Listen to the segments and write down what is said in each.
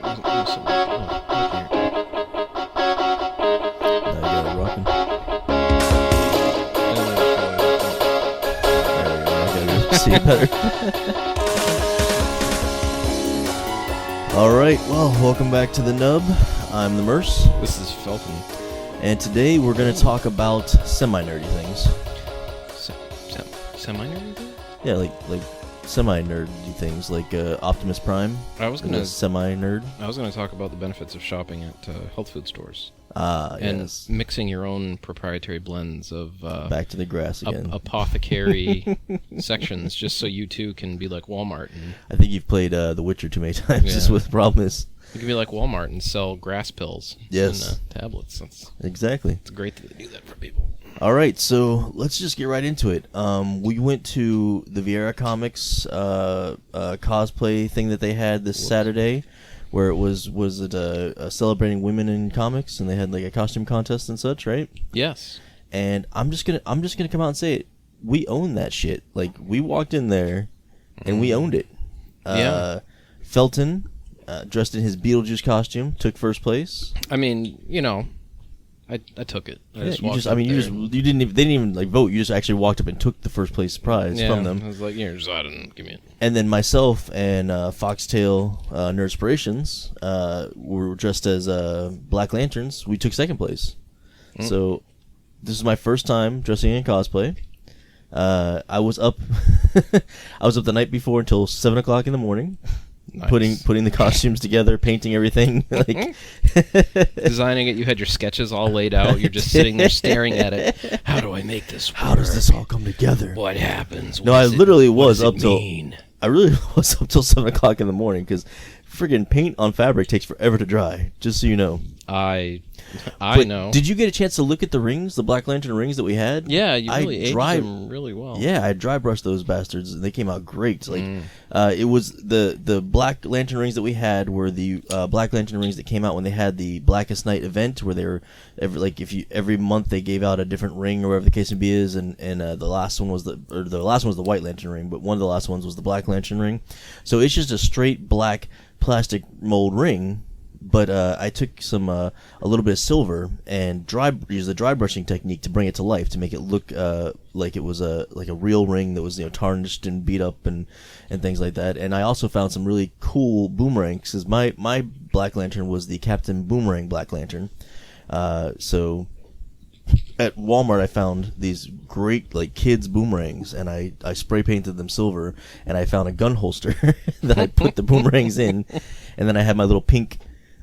See better. All right, well, welcome back to the Nub. I'm the Merce. This is Felton. And today we're going to talk about semi-nerdy things. Semi-nerdy things? Yeah, like semi-nerdy things, like Optimus Prime. I was gonna semi-nerd. I was gonna talk about the benefits of shopping at health food stores. And yes. Mixing your own proprietary blends of back to the grass again. Apothecary sections, just so you too can be like Walmart. And I think you've played The Witcher too many times. Yeah. Just what the problem is. You can be like Walmart and sell grass pills. Yes. And tablets. Exactly. It's great that they do that for people. All right, so let's just get right into it. We went to the Viera Comics cosplay thing that they had this Saturday, where it was it celebrating women in comics, and they had like a costume contest and such, right? Yes. And I'm just gonna come out and say it. We own that shit. Like, we walked in there, and we owned it. Yeah. Felton, dressed in his Beetlejuice costume, took first place. I mean, you know, I took it. You didn't even like vote. You just actually walked up and took the first place prize from them. I was like, yeah, just give me it. And then myself and Foxtail Nerdspirations were dressed as Black Lanterns. We took second place. So this is my first time dressing in cosplay. I was up the night before until 7 o'clock in the morning. Nice. Putting the costumes together, painting everything, like designing it. You had your sketches all laid out. You're just sitting there staring at it. How do I make this work? How does this all come together? What happens? No, I really was up till 7 o'clock in the morning, because friggin' paint on fabric takes forever to dry. Just so you know. I know. Did you get a chance to look at the rings, the Black Lantern rings that we had? Yeah, you really aged them really well. Yeah, I dry brushed those bastards, and they came out great. Like, it was the Black Lantern rings that we had were the Black Lantern rings that came out when they had the Blackest Night event, where they were every month they gave out a different ring or whatever the case may be is, and the last one was the White Lantern ring, but one of the last ones was the Black Lantern ring. So it's just a straight black plastic mold ring. But I took a little bit of silver and used the dry brushing technique to bring it to life, to make it look like it was a real ring that was tarnished and beat up and things like that. And I also found some really cool boomerangs, because my Black Lantern was the Captain Boomerang Black Lantern. So at Walmart I found these great kids boomerangs, and I spray painted them silver, and I found a gun holster that I put the boomerangs in, and then I had my little pink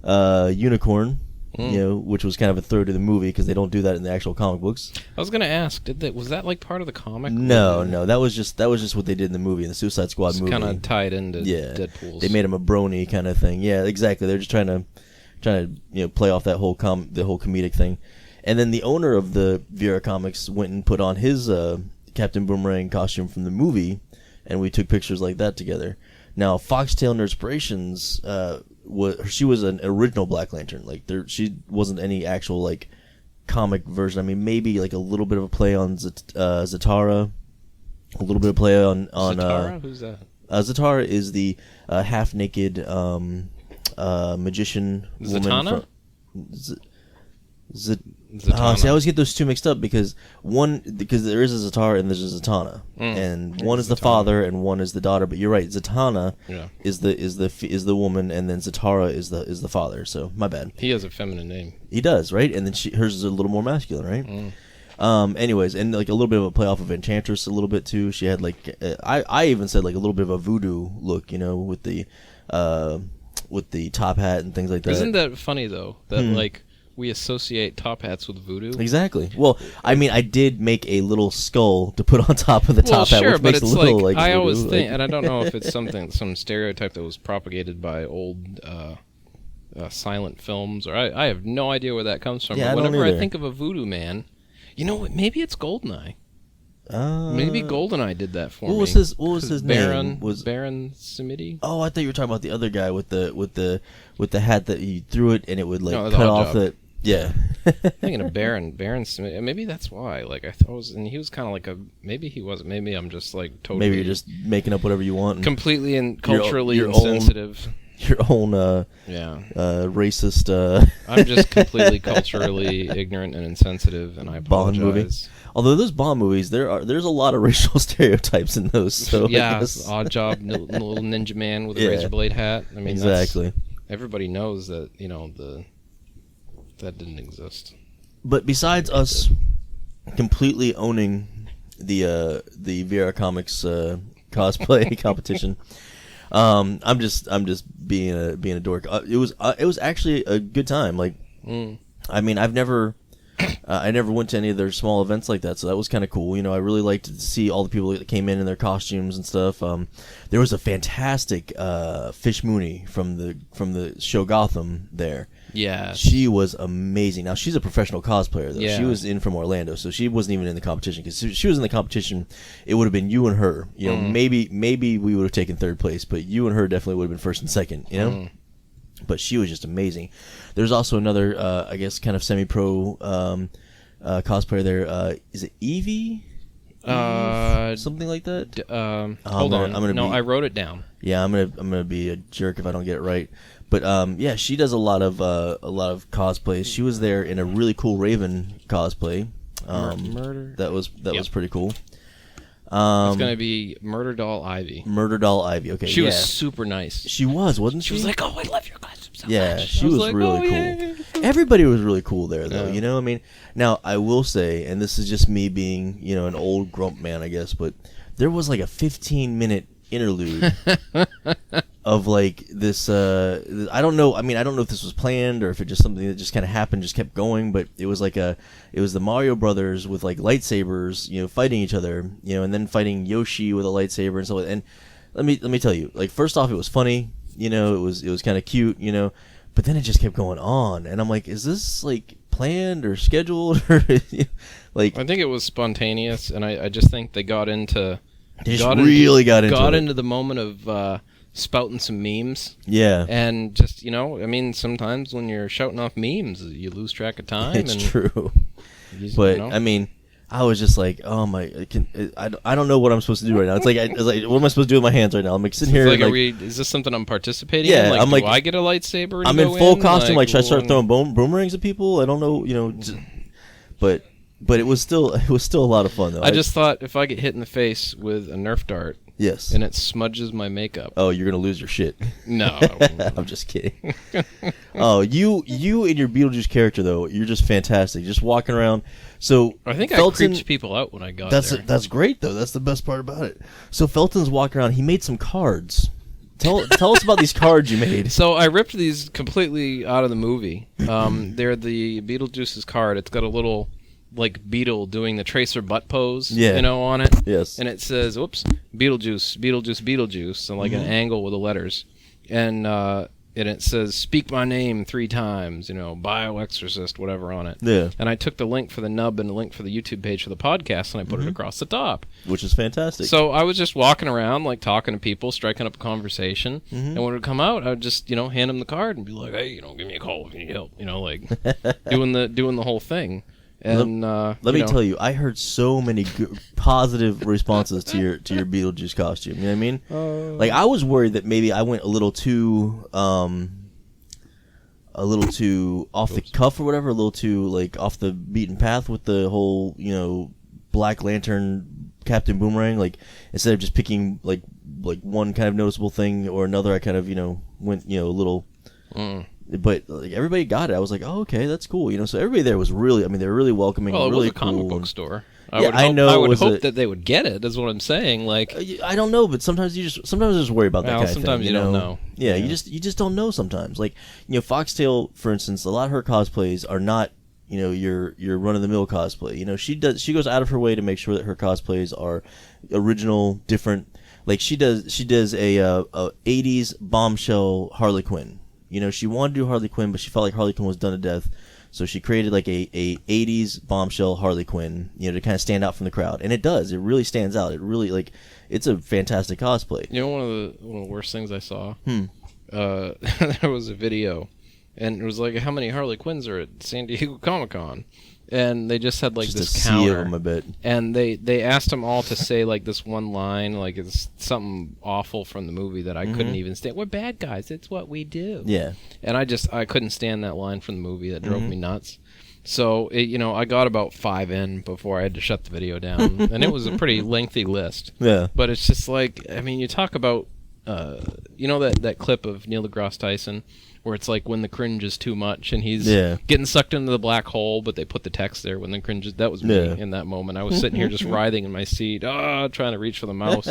unicorn, which was kind of a throw to the movie, because they don't do that in the actual comic books. I was gonna ask, was that part of the comic? No, that was just what they did in the movie, in the Suicide Squad movie. Kind of tied into Deadpool's. They made him a brony kind of thing. Yeah, exactly. They're just trying to play off that whole the whole comedic thing. And then the owner of the Viera Comics went and put on his Captain Boomerang costume from the movie, and we took pictures like that together. Now, Foxtail Nerdspirations, she was an original Black Lantern. She wasn't any actual comic version. I mean, maybe a little bit of a play on Zatara, a little bit of play on Zatara. Who's that? Zatara is the half-naked magician Zatanna? woman. See, I always get those two mixed up, because there is a Zatara and there's a Zatanna, and one is the father and one is the daughter. But you're right, Zatanna is the woman, and then Zatara is the father. So my bad. He has a feminine name. He does, right? And then hers is a little more masculine, right? Anyways, and a little bit of a play off of Enchantress, a little bit too. She had I even said a little bit of a voodoo look, with the top hat and things like that. Isn't that funny though? That we associate top hats with voodoo. Exactly. Well, I mean, I did make a little skull to put on top of the top hat, which makes it a little I voodoo. always think, and I don't know if it's some stereotype that was propagated by old silent films, or I have no idea where that comes from. Yeah, but whenever I think of a voodoo man, you know what? Maybe it's Goldeneye. Maybe Goldeneye did that for me. What was his name? Baron Samedi? Oh, I thought you were talking about the other guy with the hat that he threw it and it would No, cut off the. Yeah. Thinking of Baron Smith. Maybe that's why. I thought it was, and he was kind of maybe he wasn't. Maybe I'm just totally. Maybe you're just making up whatever you want. Completely and culturally insensitive. racist. I'm just completely culturally ignorant and insensitive, and I apologize. Bond movie. Although those Bond movies, there's a lot of racial stereotypes in those. So yeah, Odd Job, little ninja man with a razor blade hat. I mean, exactly. Everybody knows that that didn't exist. But besides us completely owning the Viera Comics cosplay competition, I'm just being a dork. It was actually a good time. Like, I mean, I never went to any of their small events like that, so that was kind of cool. I really liked to see all the people that came in their costumes and stuff. There was a fantastic Fish Mooney from the show Gotham there. Yeah, she was amazing. Now she's a professional cosplayer though. Yeah. She was in from Orlando, so she wasn't even in the competition. Because if she was in the competition, it would have been you and her. Maybe we would have taken third place, but you and her definitely would have been first and second. But she was just amazing. There's also another, I guess, kind of semi-pro cosplayer there. Is it Evie? Something like that. Hold on. I wrote it down. Yeah, I'm gonna be a jerk if I don't get it right. But yeah, she does a lot of cosplays. She was there in a really cool Raven cosplay. Murder. That was pretty cool. It's gonna be Murder Doll Ivy. Murder Doll Ivy. Okay, she was super nice. She wasn't she? She was like, "Oh, I love your costume so much." Yeah, she was like, really cool. Yeah. Everybody was really cool there, though. I mean, now I will say, and this is just me being, an old grump man, I guess, but there was like a 15-minute interlude of like this. I don't know. I mean, I don't know if this was planned or if it just something that just kind of happened, just kept going. But it was like it was the Mario Brothers with like lightsabers, fighting each other, and then fighting Yoshi with a lightsaber and so. And let me tell you, like, first off, it was funny. It was kind of cute. But then it just kept going on, and I'm like, is this like planned or scheduled or like? I think it was spontaneous, and I just think they got into. They got into the moment of spouting some memes. Yeah. And just, I mean, sometimes when you're shouting off memes, you lose track of time. It's true. But, I mean, I was just like, oh my, I don't know what I'm supposed to do right now. It's like, what am I supposed to do with my hands right now? I'm like sitting here. Like, is this something I'm participating in? Yeah. I'm do I get a lightsaber? I'm in full costume. Like, should I start throwing boomerangs at people? I don't know, But it was still a lot of fun though. I just thought if I get hit in the face with a Nerf dart, yes, and it smudges my makeup. Oh, you're gonna lose your shit. No, I'm just kidding. Oh, you and your Beetlejuice character though, you're just fantastic. Just walking around. So I think I creeped people out when I got there. That's great though. That's the best part about it. So Felton's walking around. He made some cards. Tell us about these cards you made. So I ripped these completely out of the movie. They're the Beetlejuice's card. It's got a little like beetle doing the tracer butt pose, on it. Yes. And it says, "Whoops, Beetlejuice, Beetlejuice, Beetlejuice," and like an angle with the letters. And it says, "Speak my name 3 times," Bioexorcist, whatever on it. Yeah. And I took the link for the nub and the link for the YouTube page for the podcast, and I put it across the top. Which is fantastic. So I was just walking around, like, talking to people, striking up a conversation. And when it would come out, I would just, hand them the card and be like, "Hey, give me a call if you need help." Like, doing the whole thing. And let me tell you, I heard so many positive responses to your Beetlejuice costume. You know what I mean? Like, I was worried that maybe I went a little too off the cuff or whatever, a little too like off the beaten path with the whole Black Lantern Captain Boomerang. Like, instead of just picking like one kind of noticeable thing or another, I kind of went a little. But like, everybody got it. I was like, oh, okay, that's cool. So everybody there was really, they were really welcoming. Well, it really was a comic book store. I would hope that they would get it. That's what I'm saying. Like, I don't know, but sometimes you just worry about that kind of thing. Sometimes you don't know. Yeah, you just don't know sometimes. Like, Foxtail, for instance, a lot of her cosplays are not your run of the mill cosplay. She goes out of her way to make sure that her cosplays are original, different. Like, she does a 80s bombshell Harley Quinn. She wanted to do Harley Quinn, but she felt like Harley Quinn was done to death. So she created like a 80s bombshell Harley Quinn, to kind of stand out from the crowd. And it does. It really stands out. It really, it's a fantastic cosplay. One of the worst things I saw, there was a video, and it was like, how many Harley Quinns are at San Diego Comic-Con? and they just had like just this a sea counter. of them, I bet. And they asked them all to say like this one line, like it's something awful from the movie that I couldn't even stand. We're bad guys. It's what we do. Yeah. And I couldn't stand that line from the movie. That drove me nuts. So I got about 5 in before I had to shut the video down, and it was a pretty lengthy list. Yeah. But it's just like, I mean, you talk about, that clip of Neil deGrasse Tyson where it's like when the cringe is too much and he's getting sucked into the black hole, but they put the text there when the cringe is. That was me in that moment. I was sitting here just writhing in my seat, trying to reach for the mouse.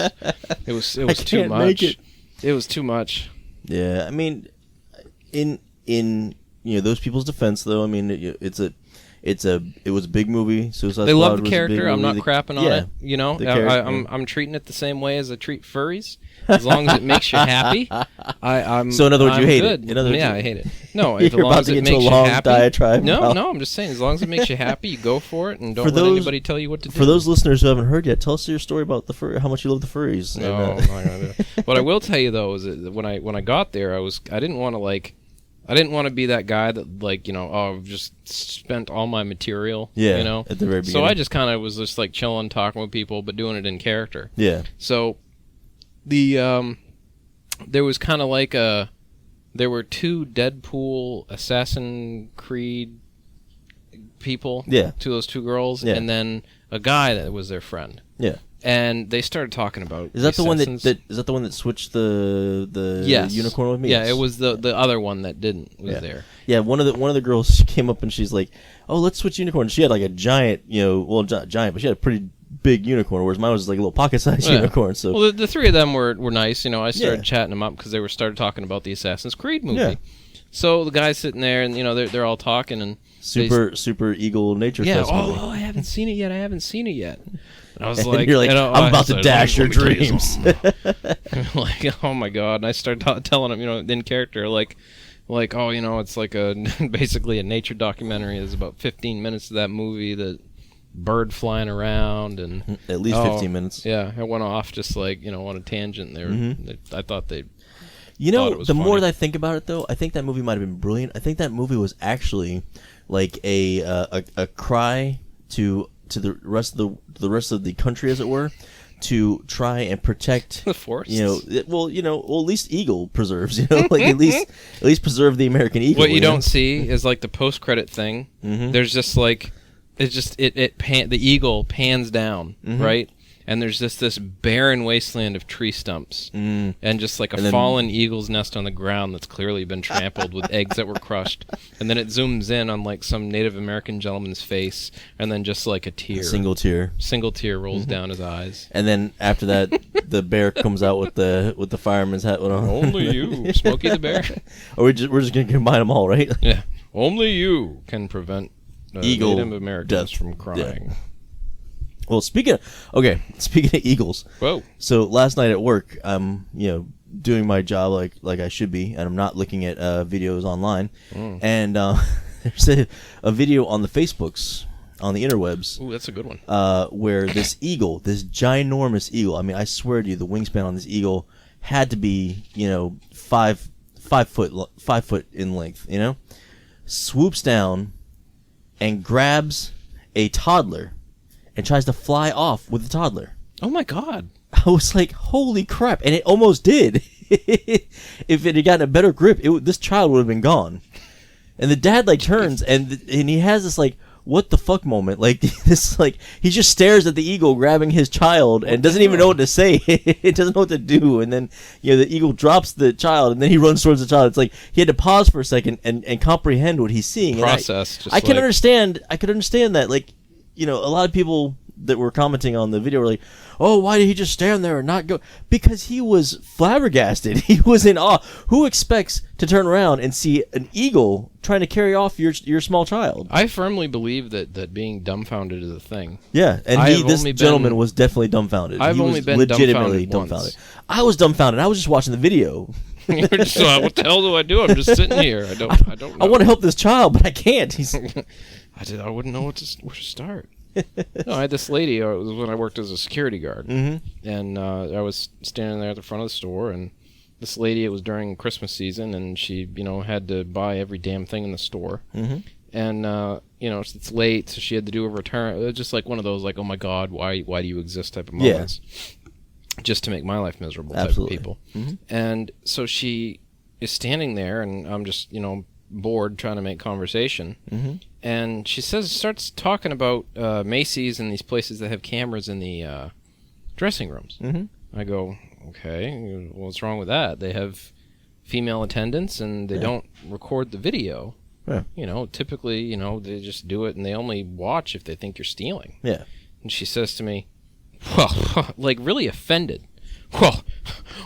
It was too much. It was too much. Yeah, I mean, in those people's defense, though, I mean, it was a big movie. Suicide They Squad love the was a character. big I'm movie. not crapping on it. I'm treating it the same way as I treat furries. As long as it makes you happy, I'm. So in other words, you hate good. it. In other words, I hate it. No, you're as long about as to it get into makes a long you happy. diatribe. No, I'm just saying, as long as it makes you happy, you go for it, and don't let anybody tell you what to do. For those listeners who haven't heard yet, tell us your story about how much you love the furries. No, I'm not gonna do it. What I will tell you though is that when I got there, I didn't want to be that guy that I've just spent all my material. Yeah, at the very beginning. So I just kind of was just like chilling, talking with people, but doing it in character. Yeah. So there was kind of like there were 2 Deadpool Assassin Creed people. Yeah. To those 2 girls, and then a guy that was their friend. Yeah. And they started talking about. Is that the one that switched the unicorn with me? Yeah, it was the other one that didn't was there. Yeah, one of the girls came up and she's like, "Oh, let's switch unicorns." She had like a giant, not giant, but she had a pretty big unicorn, whereas mine was like a little pocket-sized unicorn. So, well, the 3 of them were nice. I started chatting them up because they started talking about the Assassin's Creed movie. Yeah. So the guy's sitting there, and they're all talking and super eagle nature. Yeah. Fest movie. I haven't seen it yet. And I was like, you're like, I'm about to dash your dreams. Like, oh my god! And I started telling him, in character, like, it's like basically a nature documentary. There's about 15 minutes of that movie, the bird flying around, and at least 15 minutes. Yeah, I went off just like on a tangent there. I thought they. The more that I think about it, though, I think that movie might have been brilliant. I think that movie was actually like a cry to the rest of the country, as it were, to try and protect the forests. At least eagle preserves. Like at least preserve the American eagle. What you don't see is like the post-credit thing. There's just like the eagle pans down, right? And there's just this barren wasteland of tree stumps, and just like a fallen eagle's nest on the ground that's clearly been trampled with eggs that were crushed. And then it zooms in on like some Native American gentleman's face, and then just like a single tear rolls down his eyes. And then after that, the bear comes out with the fireman's hat on. Only you, Smokey the Bear. Or we're just gonna combine them all, right? Yeah. Only you can prevent eagle Native Americans from crying. Yeah. Well, speaking of eagles. Whoa. So last night at work, I'm doing my job like I should be, and I'm not looking at videos online. And there's a video on the Facebooks, on the interwebs. Ooh, that's a good one. Where this eagle, this ginormous eagle, I mean, I swear to you, the wingspan on this eagle had to be 5 foot in length. Swoops down and grabs a toddler and tries to fly off with the toddler. Oh my god. I was like, holy crap. And it almost did. If it had gotten a better grip, this child would have been gone. And the dad turns and he has this what the fuck moment. He just stares at the eagle grabbing his child and doesn't even know what to say. It doesn't know what to do. And then the eagle drops the child and then he runs towards the child. It's like he had to pause for a second and comprehend what he's seeing. Process. I can understand that. A lot of people that were commenting on the video were like, "Oh, why did he just stand there and not go?" Because he was flabbergasted. He was in awe. Who expects to turn around and see an eagle trying to carry off your small child? I firmly believe that being dumbfounded is a thing. Yeah, and this gentleman was definitely dumbfounded. I've only been legitimately dumbfounded. I was dumbfounded. I was just watching the video. You're just what the hell do I do? I'm just sitting here. I don't know. I want to help this child, but I can't. I wouldn't know where to start. No, I had this lady. It was when I worked as a security guard, and I was standing there at the front of the store, and this lady. It was during Christmas season, and she, had to buy every damn thing in the store, and it's late, so she had to do a return. It was just like one of those, like, oh my God, why do you exist type of moments, just to make my life miserable type of people. Mm-hmm. And so she is standing there, and I'm just bored trying to make conversation, and she starts talking about Macy's and these places that have cameras in the dressing rooms. I go, okay, what's wrong with that? They have female attendants, and they don't record the video. Yeah. Typically, they just do it, and they only watch if they think you're stealing. Yeah. And she says to me, well, like really offended, well,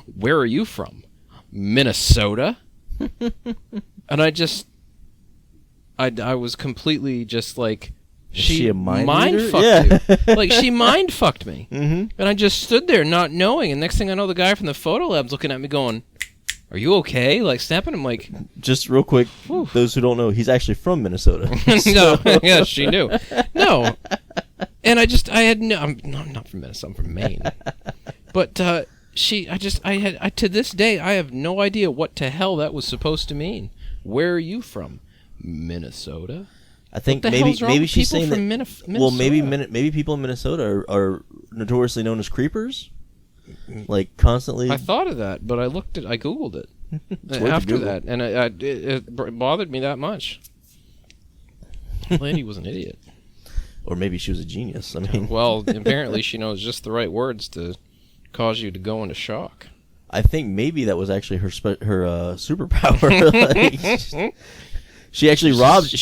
where are you from? Minnesota? And I was completely just like, she mind fucked me. Like, she mind fucked me. And I just stood there not knowing, and next thing I know, the guy from the photo lab's looking at me going, are you okay? Like, snapping him, like... Just real quick, those who don't know, he's actually from Minnesota. No, yeah, she knew. No. And I'm not from Minnesota, I'm from Maine. But, to this day, I have no idea what the hell that was supposed to mean. Where are you from? Minnesota? I think maybe she's saying that... Minnesota? Well, maybe people in Minnesota are notoriously known as creepers. Like, constantly... I thought of that, but I Googled it after that, and it bothered me that much. The lady was an idiot. Or maybe she was a genius. I mean... Well, apparently she knows just the right words to cause you to go into shock. I think maybe that was actually her superpower. Like, she actually robbed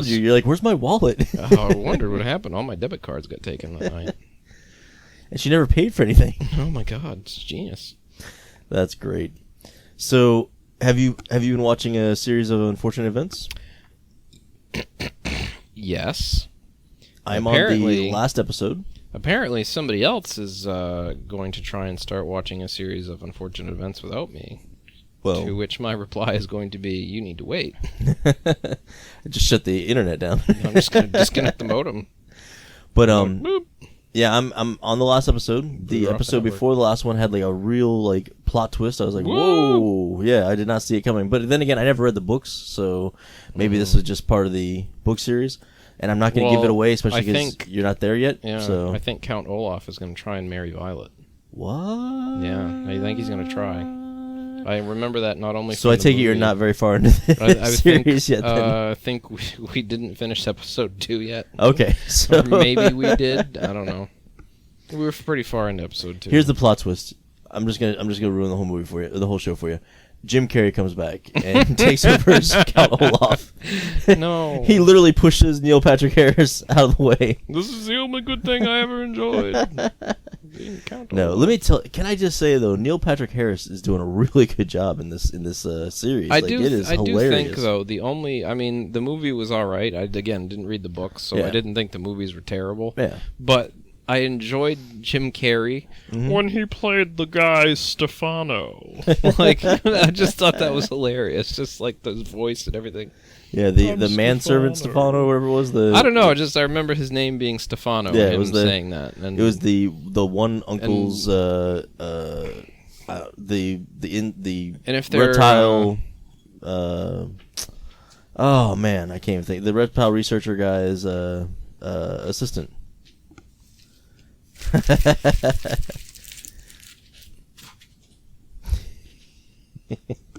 you. You're like, where's my wallet? I wondered what happened. All my debit cards got taken that night. And she never paid for anything. Oh my God, it's genius. That's great. So, have you been watching a series of unfortunate events? Yes. I'm on the last episode. Apparently, somebody else is going to try and start watching a series of unfortunate events without me. Well, to which my reply is going to be, you need to wait. Just shut the internet down. I'm just going to disconnect the modem. But yeah, I'm on the last episode. The episode before the last one had like a real like plot twist. I was like, whoa! Yeah, I did not see it coming. But then again, I never read the books, so maybe this is just part of the book series. And I'm not going to give it away, especially because you're not there yet. Yeah, so. I think Count Olaf is going to try and marry Violet. What? Yeah, I think he's going to try. I remember that not only. So I take it you're not very far into the series yet. I think we didn't finish episode 2 yet. Okay, so or maybe we did. I don't know. We were pretty far into episode 2. Here's the plot twist. I'm just gonna ruin the whole movie for you, the whole show for you. Jim Carrey comes back and takes over as Count Olaf. No. He literally pushes Neil Patrick Harris out of the way. This is the only good thing I ever enjoyed. No, let me tell. Can I just say though, Neil Patrick Harris is doing a really good job in this series. I do think though the movie was all right. I didn't read the books, so I didn't think the movies were terrible. Yeah, but I enjoyed Jim Carrey when he played the guy Stefano. Like, I just thought that was hilarious. Just like his voice and everything. Yeah, the manservant Stefano, whatever it was. I don't know. I remember his name being Stefano. Yeah, it was saying that. And it was the one uncle's the reptile. Oh man, I can't even think. The reptile researcher guy's assistant.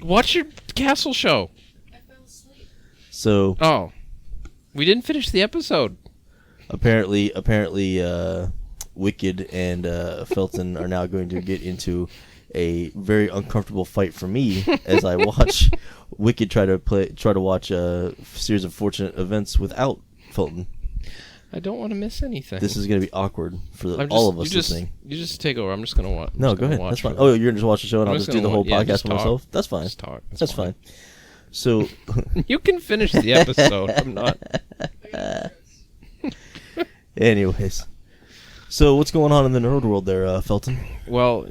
Watch your castle show. I fell asleep. So we didn't finish the episode. Apparently Wicked and Felton are now going to get into a very uncomfortable fight for me as I watch Wicked try to watch a series of fortunate events without Felton. I don't want to miss anything. This is going to be awkward for all of us listening. You just take over. I'm just going to watch. No, go ahead. That's fine. Oh, you're going to just watch the show and I'll just do the whole podcast by myself? That's fine. Just talk. That's fine. So you can finish the episode. I'm not. Anyways. So what's going on in the nerd world there, Felton? Well,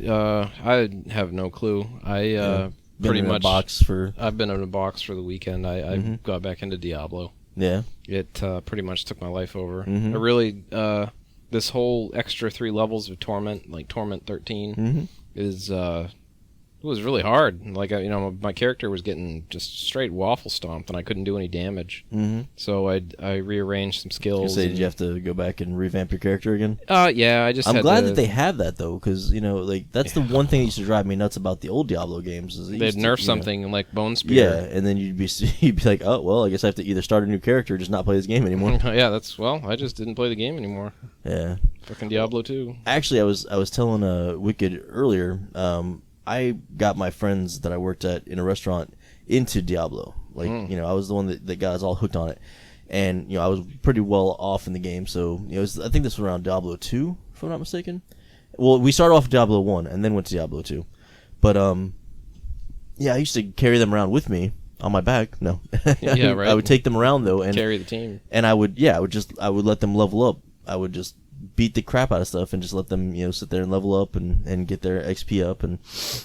I have no clue. Pretty much I've been in a box for the weekend. I got back into Diablo. Yeah. It pretty much took my life over. I really, this whole extra 3 levels of Torment, like Torment 13, is It was really hard. Like, my character was getting just straight waffle stomped, and I couldn't do any damage. Mm-hmm. So I rearranged some skills. Did you have to go back and revamp your character again? Yeah, I'm glad that they have that, though, because, that's the one thing that used to drive me nuts about the old Diablo games. Is they'd nerf something like Bone Spear. Yeah, and then you'd be like, oh, well, I guess I have to either start a new character or just not play this game anymore. Yeah, I just didn't play the game anymore. Yeah. Fucking Diablo 2. Actually, I was telling Wicked earlier, I got my friends that I worked at in a restaurant into Diablo. Like, I was the one that got us all hooked on it. And, I was pretty well off in the game. So, I think this was around Diablo 2, if I'm not mistaken. Well, we started off with Diablo 1 and then went to Diablo 2. But, yeah, I used to carry them around with me on my back. No. Yeah, right. I would take them around, though. And carry the team. And I would let them level up. I would just beat the crap out of stuff and just let them, sit there and level up and get their XP up, and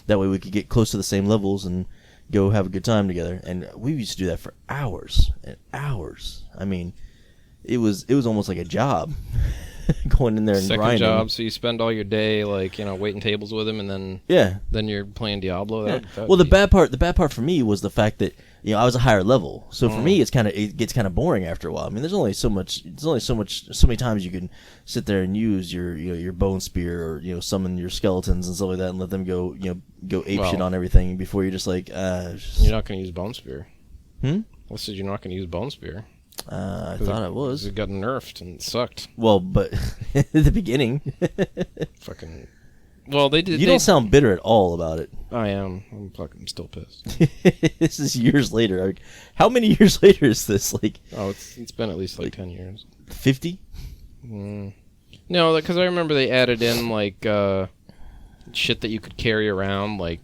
that way we could get close to the same levels and go have a good time together. And we used to do that for hours and hours. I mean, it was almost like a job. Going in there and Second grinding. job, so you spend all your day waiting tables with him, and then you're playing Diablo. Well, the bad part for me was the fact that I was a higher level, so for me it gets kind of boring after a while. I mean, there's only so many times you can sit there and use your bone spear or summon your skeletons and stuff like that and let them go ape shit on everything before you're just like you're not going to use bone spear. I said you're not going to use bone spear. I thought I was. It got nerfed and it sucked. Well, but at the beginning. Fucking. Well, they did. You don't sound bitter at all about it. I am. I'm still pissed. This is years later. Like, how many years later is this? Like, it's been at least 10 years. 50? No, because I remember they added in shit that you could carry around. Like,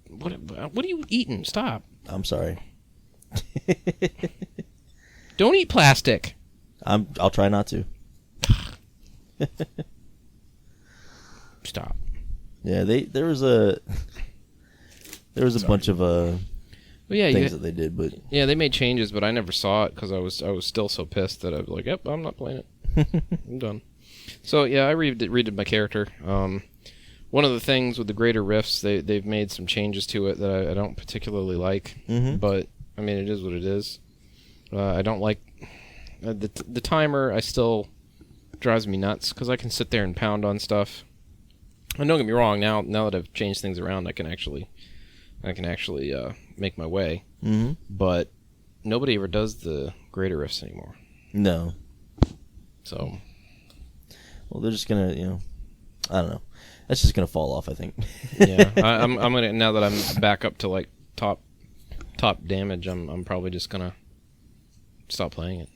what are you eating? Stop. I'm sorry. Don't eat plastic. I'll try not to. Stop. Yeah, there was a bunch of things that they did, but they made changes, but I never saw it because I was still so pissed that I was like, yep, I'm not playing it. I'm done. So yeah, I redid my character. One of the things with the Greater Rifts, they've made some changes to it that I don't particularly like, but I mean, it is what it is. I don't like the timer. I still drives me nuts because I can sit there and pound on stuff. And don't get me wrong. Now that I've changed things around, I can actually make my way. Mm-hmm. But nobody ever does the Greater Rifts anymore. No. So. Well, they're just gonna, I don't know. That's just gonna fall off, I think. Yeah, I'm gonna, now that I'm back up to top damage. I'm probably just gonna stop playing it.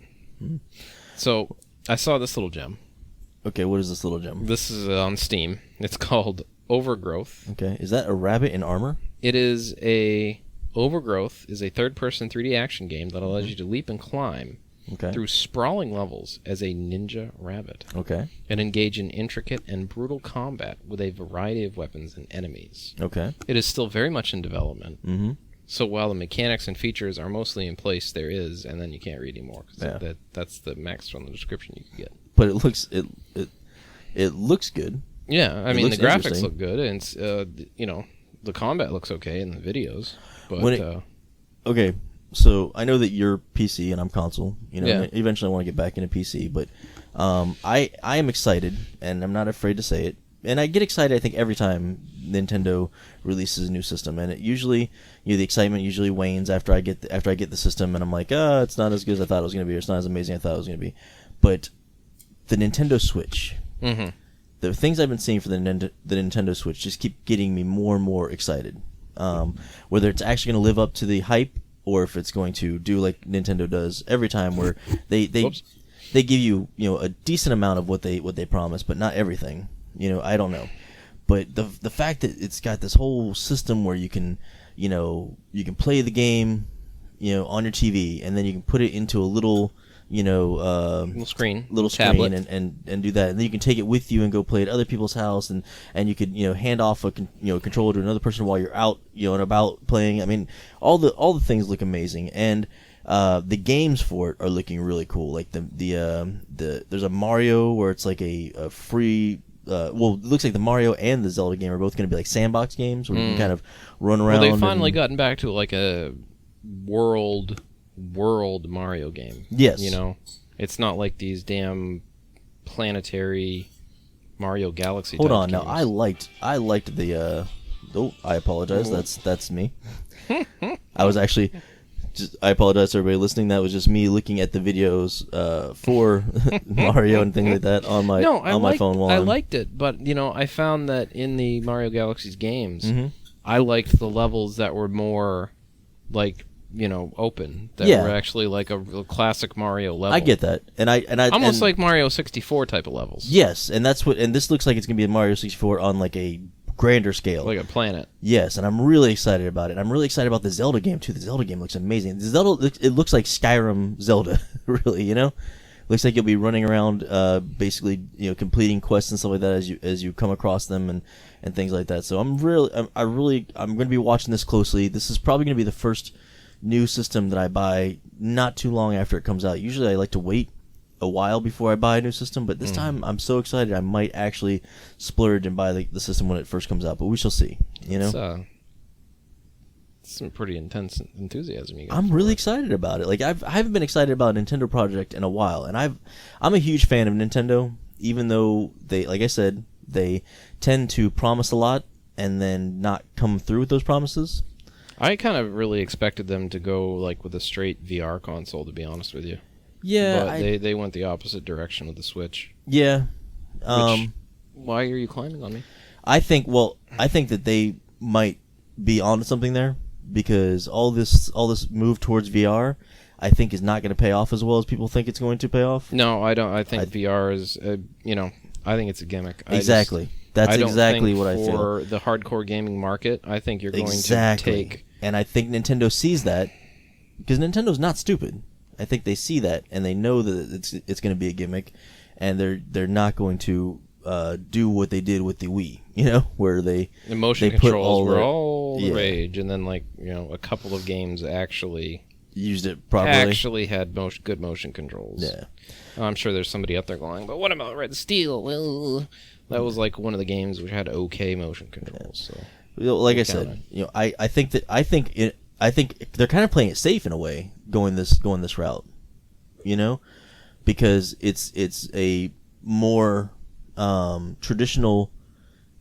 So I saw this little gem. Okay, what is this little gem? This is on Steam. It's called Overgrowth. Okay, is that a rabbit in armor? It is Overgrowth is a third-person 3D action game that allows you to leap and climb through sprawling levels as a ninja rabbit. Okay. And engage in intricate and brutal combat with a variety of weapons and enemies. Okay. It is still very much in development. Mm-hmm. So while the mechanics and features are mostly in place, there is, and then you can't read anymore because that's the max from the description you can get. But it looks good. Yeah, I mean the graphics look good, and the combat looks okay in the videos. But okay, so I know that you're PC and I'm console. Eventually I want to get back into PC, but I am excited, and I'm not afraid to say it. And I get excited, I think, every time Nintendo releases a new system, and it usually, the excitement usually wanes after I get the system, and I'm like, it's not as good as I thought it was going to be, or it's not as amazing as I thought it was going to be. But the Nintendo Switch, the things I've been seeing for the Nintendo Switch just keep getting me more and more excited. Whether it's actually going to live up to the hype, or if it's going to do like Nintendo does every time, where they give you a decent amount of what they promise, but not everything. I don't know, but the fact that it's got this whole system where you can play the game, on your TV, and then you can put it into a little little screen and do that, and then you can take it with you and go play at other people's house, and you could hand off a controller to another person while you're out and about playing. I mean, all the things look amazing, and the games for it are looking really cool. Like there's a Mario where it's like a free well, it looks like the Mario and the Zelda game are both going to be like sandbox games where you can kind of run around. Well, they finally gotten back to like a world Mario game. Yes. You know, it's not like these damn planetary Mario Galaxy. Hold on, games. now I liked the. Oh, I apologize. That's me. I was actually. I apologize to everybody listening. That was just me looking at the videos for Mario and things like that on my my phone. I liked it, but you know, I found that in the Mario Galaxy's games, Mm-hmm. I liked the levels that were more like, you know, open. That were actually like a classic Mario level. I get that, and I almost like Mario 64 type of levels. Yes, and that's what. And this looks like it's gonna be a Mario 64 on like a grander scale, like a planet. Yes, and I'm really excited about it. I'm really excited about the Zelda game too. The Zelda game looks amazing. The Zelda, it looks like Skyrim Zelda, really. You know, looks like you'll be running around, basically, you know, completing quests and stuff like that as you come across them and things like that. So I'm going to be watching this closely. This is probably going to be the first new system that I buy not too long after it comes out. Usually I like to wait a while before I buy a new system, but this time I'm so excited I might actually splurge and buy the system when it first comes out, but we shall see, you know. It's some pretty intense enthusiasm you got. I'm really excited about it. Like I haven't been excited about a Nintendo project in a while, and I'm a huge fan of Nintendo, even though they, like I said, they tend to promise a lot and then not come through with those promises. I kind of really expected them to go like with a straight VR console, to be honest with you. Yeah, but they went the opposite direction with the Switch. Yeah. Why are you climbing on me? I think that they might be onto something there, because all this move towards VR, I think, is not going to pay off as well as people think it's going to pay off. No, I don't. I think VR is, I think it's a gimmick. Exactly. That's exactly what I feel. For the hardcore gaming market, I think you're going to take... And I think Nintendo sees that, because Nintendo's not stupid. I think they see that, and they know that it's going to be a gimmick, and they're not going to do what they did with the Wii, you know, where the motion controls were all the rage, and then, like, you know, a couple of games actually used it properly. Actually had good motion controls. Yeah, I'm sure there's somebody out there going, but what about Red Steel? Well, that was like one of the games which had okay motion controls. So, like I said, you know, I think they're kind of playing it safe in a way, going this route, you know, because it's a more traditional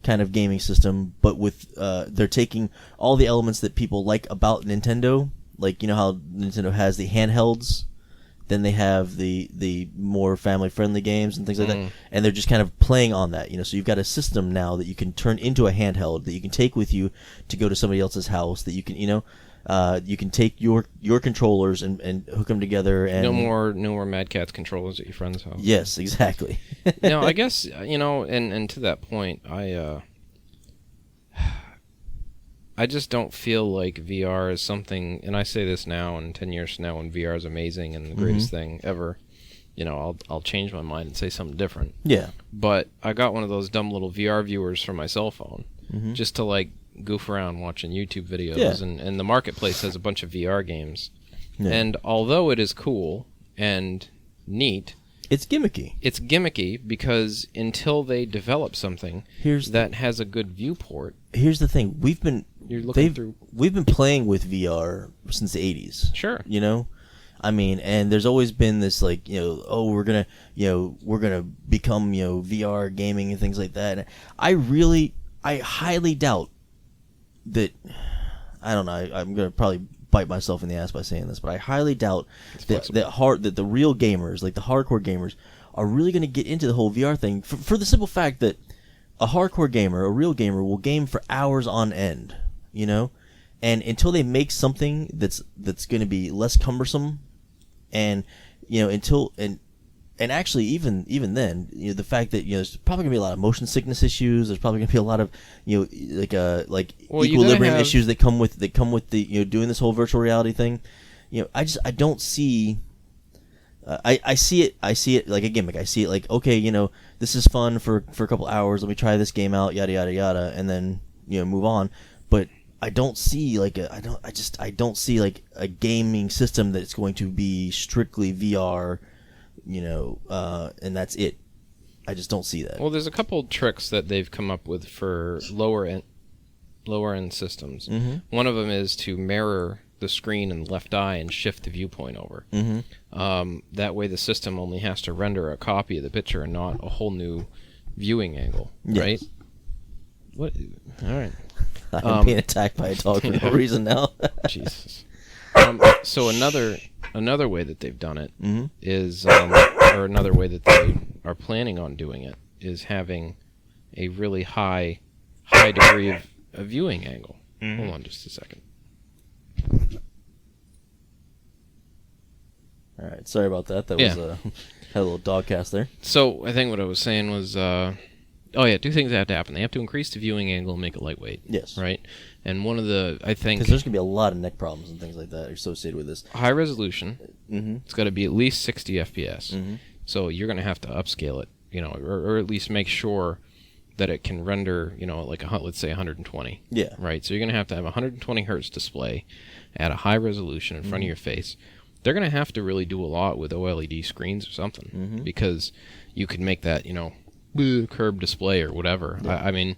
kind of gaming system, but with they're taking all the elements that people like about Nintendo, like, you know how Nintendo has the handhelds, then they have the more family friendly games and things like that, and they're just kind of playing on that, you know. So you've got a system now that you can turn into a handheld that you can take with you to go to somebody else's house, that you can, you know, you can take your controllers and hook them together, and no more Mad Catz controllers at your friend's house. Yes, exactly. No, I guess, you know, and to that point, I just don't feel like VR is something, and I say this now, and 10 years from now, when VR is amazing and the greatest thing ever, you know, I'll change my mind and say something different. Yeah. But I got one of those dumb little VR viewers for my cell phone, just to, like, goof around watching YouTube videos, and the marketplace has a bunch of VR games. Yeah. And although it is cool and neat, it's gimmicky. It's gimmicky because until they develop something that has a good viewport. Here's the thing: we've been playing with VR since the 80s. Sure. You know, I mean, and there's always been this, like, you know, oh, we're gonna become, you know, VR gaming and things like that. And I highly doubt that. I don't know. I'm gonna probably bite myself in the ass by saying this, but I highly doubt that the real gamers, like the hardcore gamers, are really going to get into the whole VR thing, for the simple fact that a hardcore gamer, a real gamer, will game for hours on end, you know, and until they make something that's going to be less cumbersome, and, you know, and actually, even then, you know, the fact that, you know, there's probably gonna be a lot of motion sickness issues. There's probably gonna be a lot of, you know, like equilibrium issues that come with the, you know, doing this whole virtual reality thing. You know, I don't see. I see it like a gimmick. I see it like, okay, you know, this is fun for a couple hours. Let me try this game out, yada yada yada, and then, you know, move on. But I don't see like I don't see like a gaming system that's going to be strictly VR. You know, and that's it. I just don't see that. Well, there's a couple tricks that they've come up with for lower end systems. Mm-hmm. One of them is to mirror the screen in the left eye and shift the viewpoint over. Mm-hmm. That way the system only has to render a copy of the picture and not a whole new viewing angle, right? What? All right. I'm being attacked by a dog for no reason now. Jesus. So another way that they've done it mm-hmm. is, or another way that they are planning on doing it is having a really high degree of a viewing angle. Mm-hmm. Hold on just a second. All right, sorry about that. That was had a little dog cast there. So I think what I was saying was, two things have to happen. They have to increase the viewing angle and make it lightweight. Yes. Right? And one of the, I think... Because there's going to be a lot of neck problems and things like that associated with this. High resolution. Mm-hmm. It's got to be at least 60 FPS. Mm-hmm. So you're going to have to upscale it, or at least make sure that it can render, let's say 120. Yeah. Right? So you're going to have a 120 hertz display at a high resolution in front of your face. They're going to have to really do a lot with OLED screens or something because you could make that, curved display or whatever. Yeah. I mean,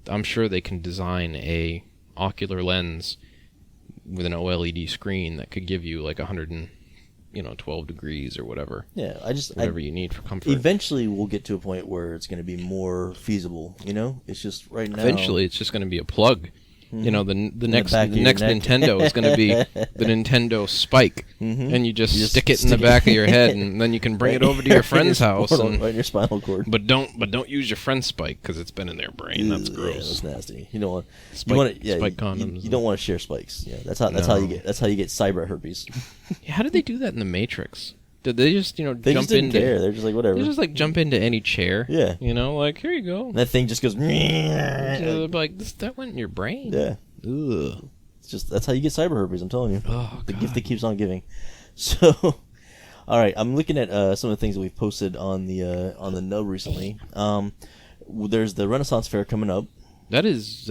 I'm sure they can design a ocular lens with an OLED screen that could give you like 112 degrees or whatever. Yeah, whatever you need for comfort. Eventually, we'll get to a point where it's going to be more feasible. It's just right now. Eventually, it's just going to be a plug. The next neck. Nintendo is going to be the Nintendo Spike, and you just stick it in the back of your head, and then you can bring it over to your friend's house, right in your spinal cord. But don't use your friend's Spike because it's been in their brain. That's gross. Yeah, that's nasty. You don't want Spike condoms. You don't want to share spikes. Yeah, that's how you get cyber herpes. How did they do that in the Matrix? Did they just they jump just didn't into? care. They're just like whatever. They just like jump into any chair. Yeah. Like here you go. And that thing just goes. Like that went in your brain. Yeah. Ugh. It's just that's how you get cyber herpes. I'm telling you. Oh, the God. gift that keeps on giving. So, all right. I'm looking at some of the things that we've posted on the nub recently. There's the Renaissance Fair coming up. That is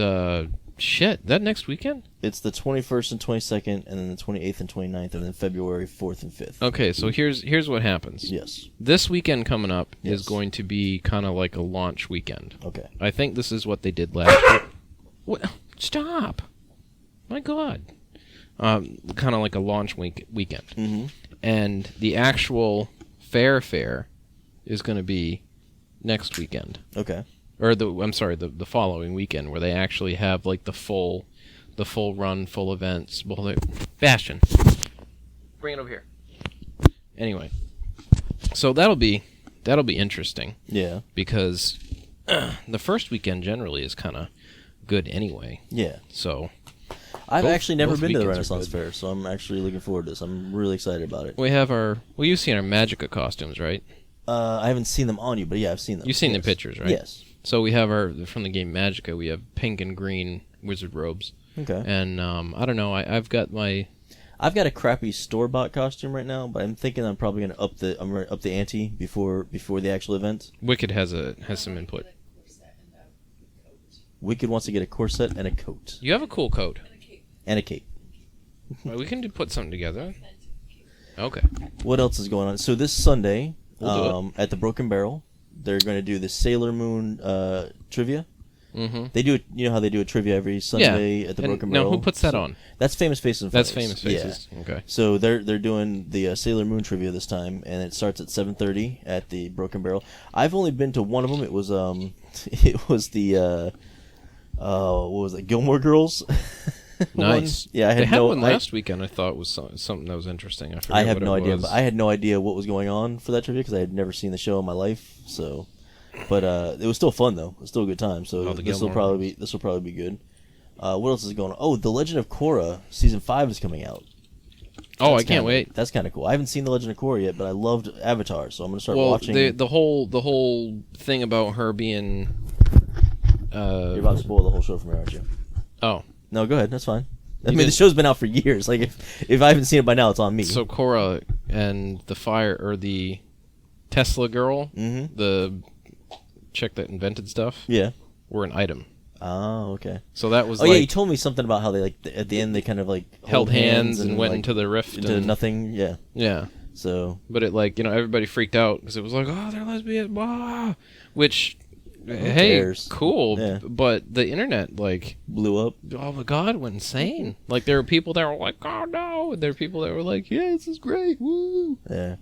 shit. That next weekend? It's the 21st and 22nd, and then the 28th and 29th, and then February 4th and 5th. Okay, so here's what happens. Yes. This weekend coming up Yes. is going to be kind of like a launch weekend. Okay. I think this is what they did last year. What? Stop! My God. Kind of like a launch weekend. Mm-hmm. And the actual fair is going to be next weekend. Okay. Or the following weekend, where they actually have like the full run, full events. Well, Bastion, bring it over here. Anyway, so that'll be interesting. Yeah. Because the first weekend generally is kind of good anyway. Yeah. So I've actually never been to the weekends are Renaissance good. Fair, so I'm actually looking forward to this. I'm really excited about it. we have you've seen our Magica costumes, right? I haven't seen them on you, but yeah, I've seen them. You've seen Yes. the pictures, right? Yes. So we have from the game Magica, we have pink and green wizard robes. Okay. And I don't know, I've got a crappy store-bought costume right now, but I'm thinking I'm probably gonna up the ante before the actual event. Wicked has some input. Wicked wants to get a corset and a coat You have a cool coat. and a cape. Well, we can put something together. Okay. What else is going on? So this Sunday, We'll do at the Broken Barrel, they're going to do the Sailor Moon trivia. Mm-hmm. They do it. You know how they do a trivia every Sunday at the Broken Barrel. Now, who puts that on? That's Famous Faces and That's Funnies. Famous Faces. Yeah. Okay. So they're doing the Sailor Moon trivia this time, and it starts at 7:30 at the Broken Barrel. I've only been to one of them. It was the what was it? Gilmore Girls. Nice. Yeah, they had one last weekend. I thought was something that was interesting. I have no idea, but I had no idea what was going on for that trivia because I had never seen the show in my life. So, but it was still fun though. It was still a good time. So this will probably be good. What else is going on? Oh, The Legend of Korra season 5 is coming out. I can't wait. That's kind of cool. I haven't seen The Legend of Korra yet, but I loved Avatar, so I'm gonna start watching. the whole thing about her being. You're about to spoil the whole show for me, aren't you? Oh. No, go ahead. That's fine. The show's been out for years. Like if I haven't seen it by now, it's on me. So Korra and the Tesla girl, the chick that invented stuff, were an item. Oh, okay. So that was. Oh, yeah, you told me something about how they at the end they kind of held hands and went into the rift into nothing. Yeah. Yeah. So, but it like everybody freaked out because it was like, oh, they're lesbian, blah, which. Hey, cares? cool, Yeah. but the internet like blew up. Oh my god, went insane. Like there were people that were like, "Oh no!" And there were people that were like, "Yeah, this is great, woo!" Yeah.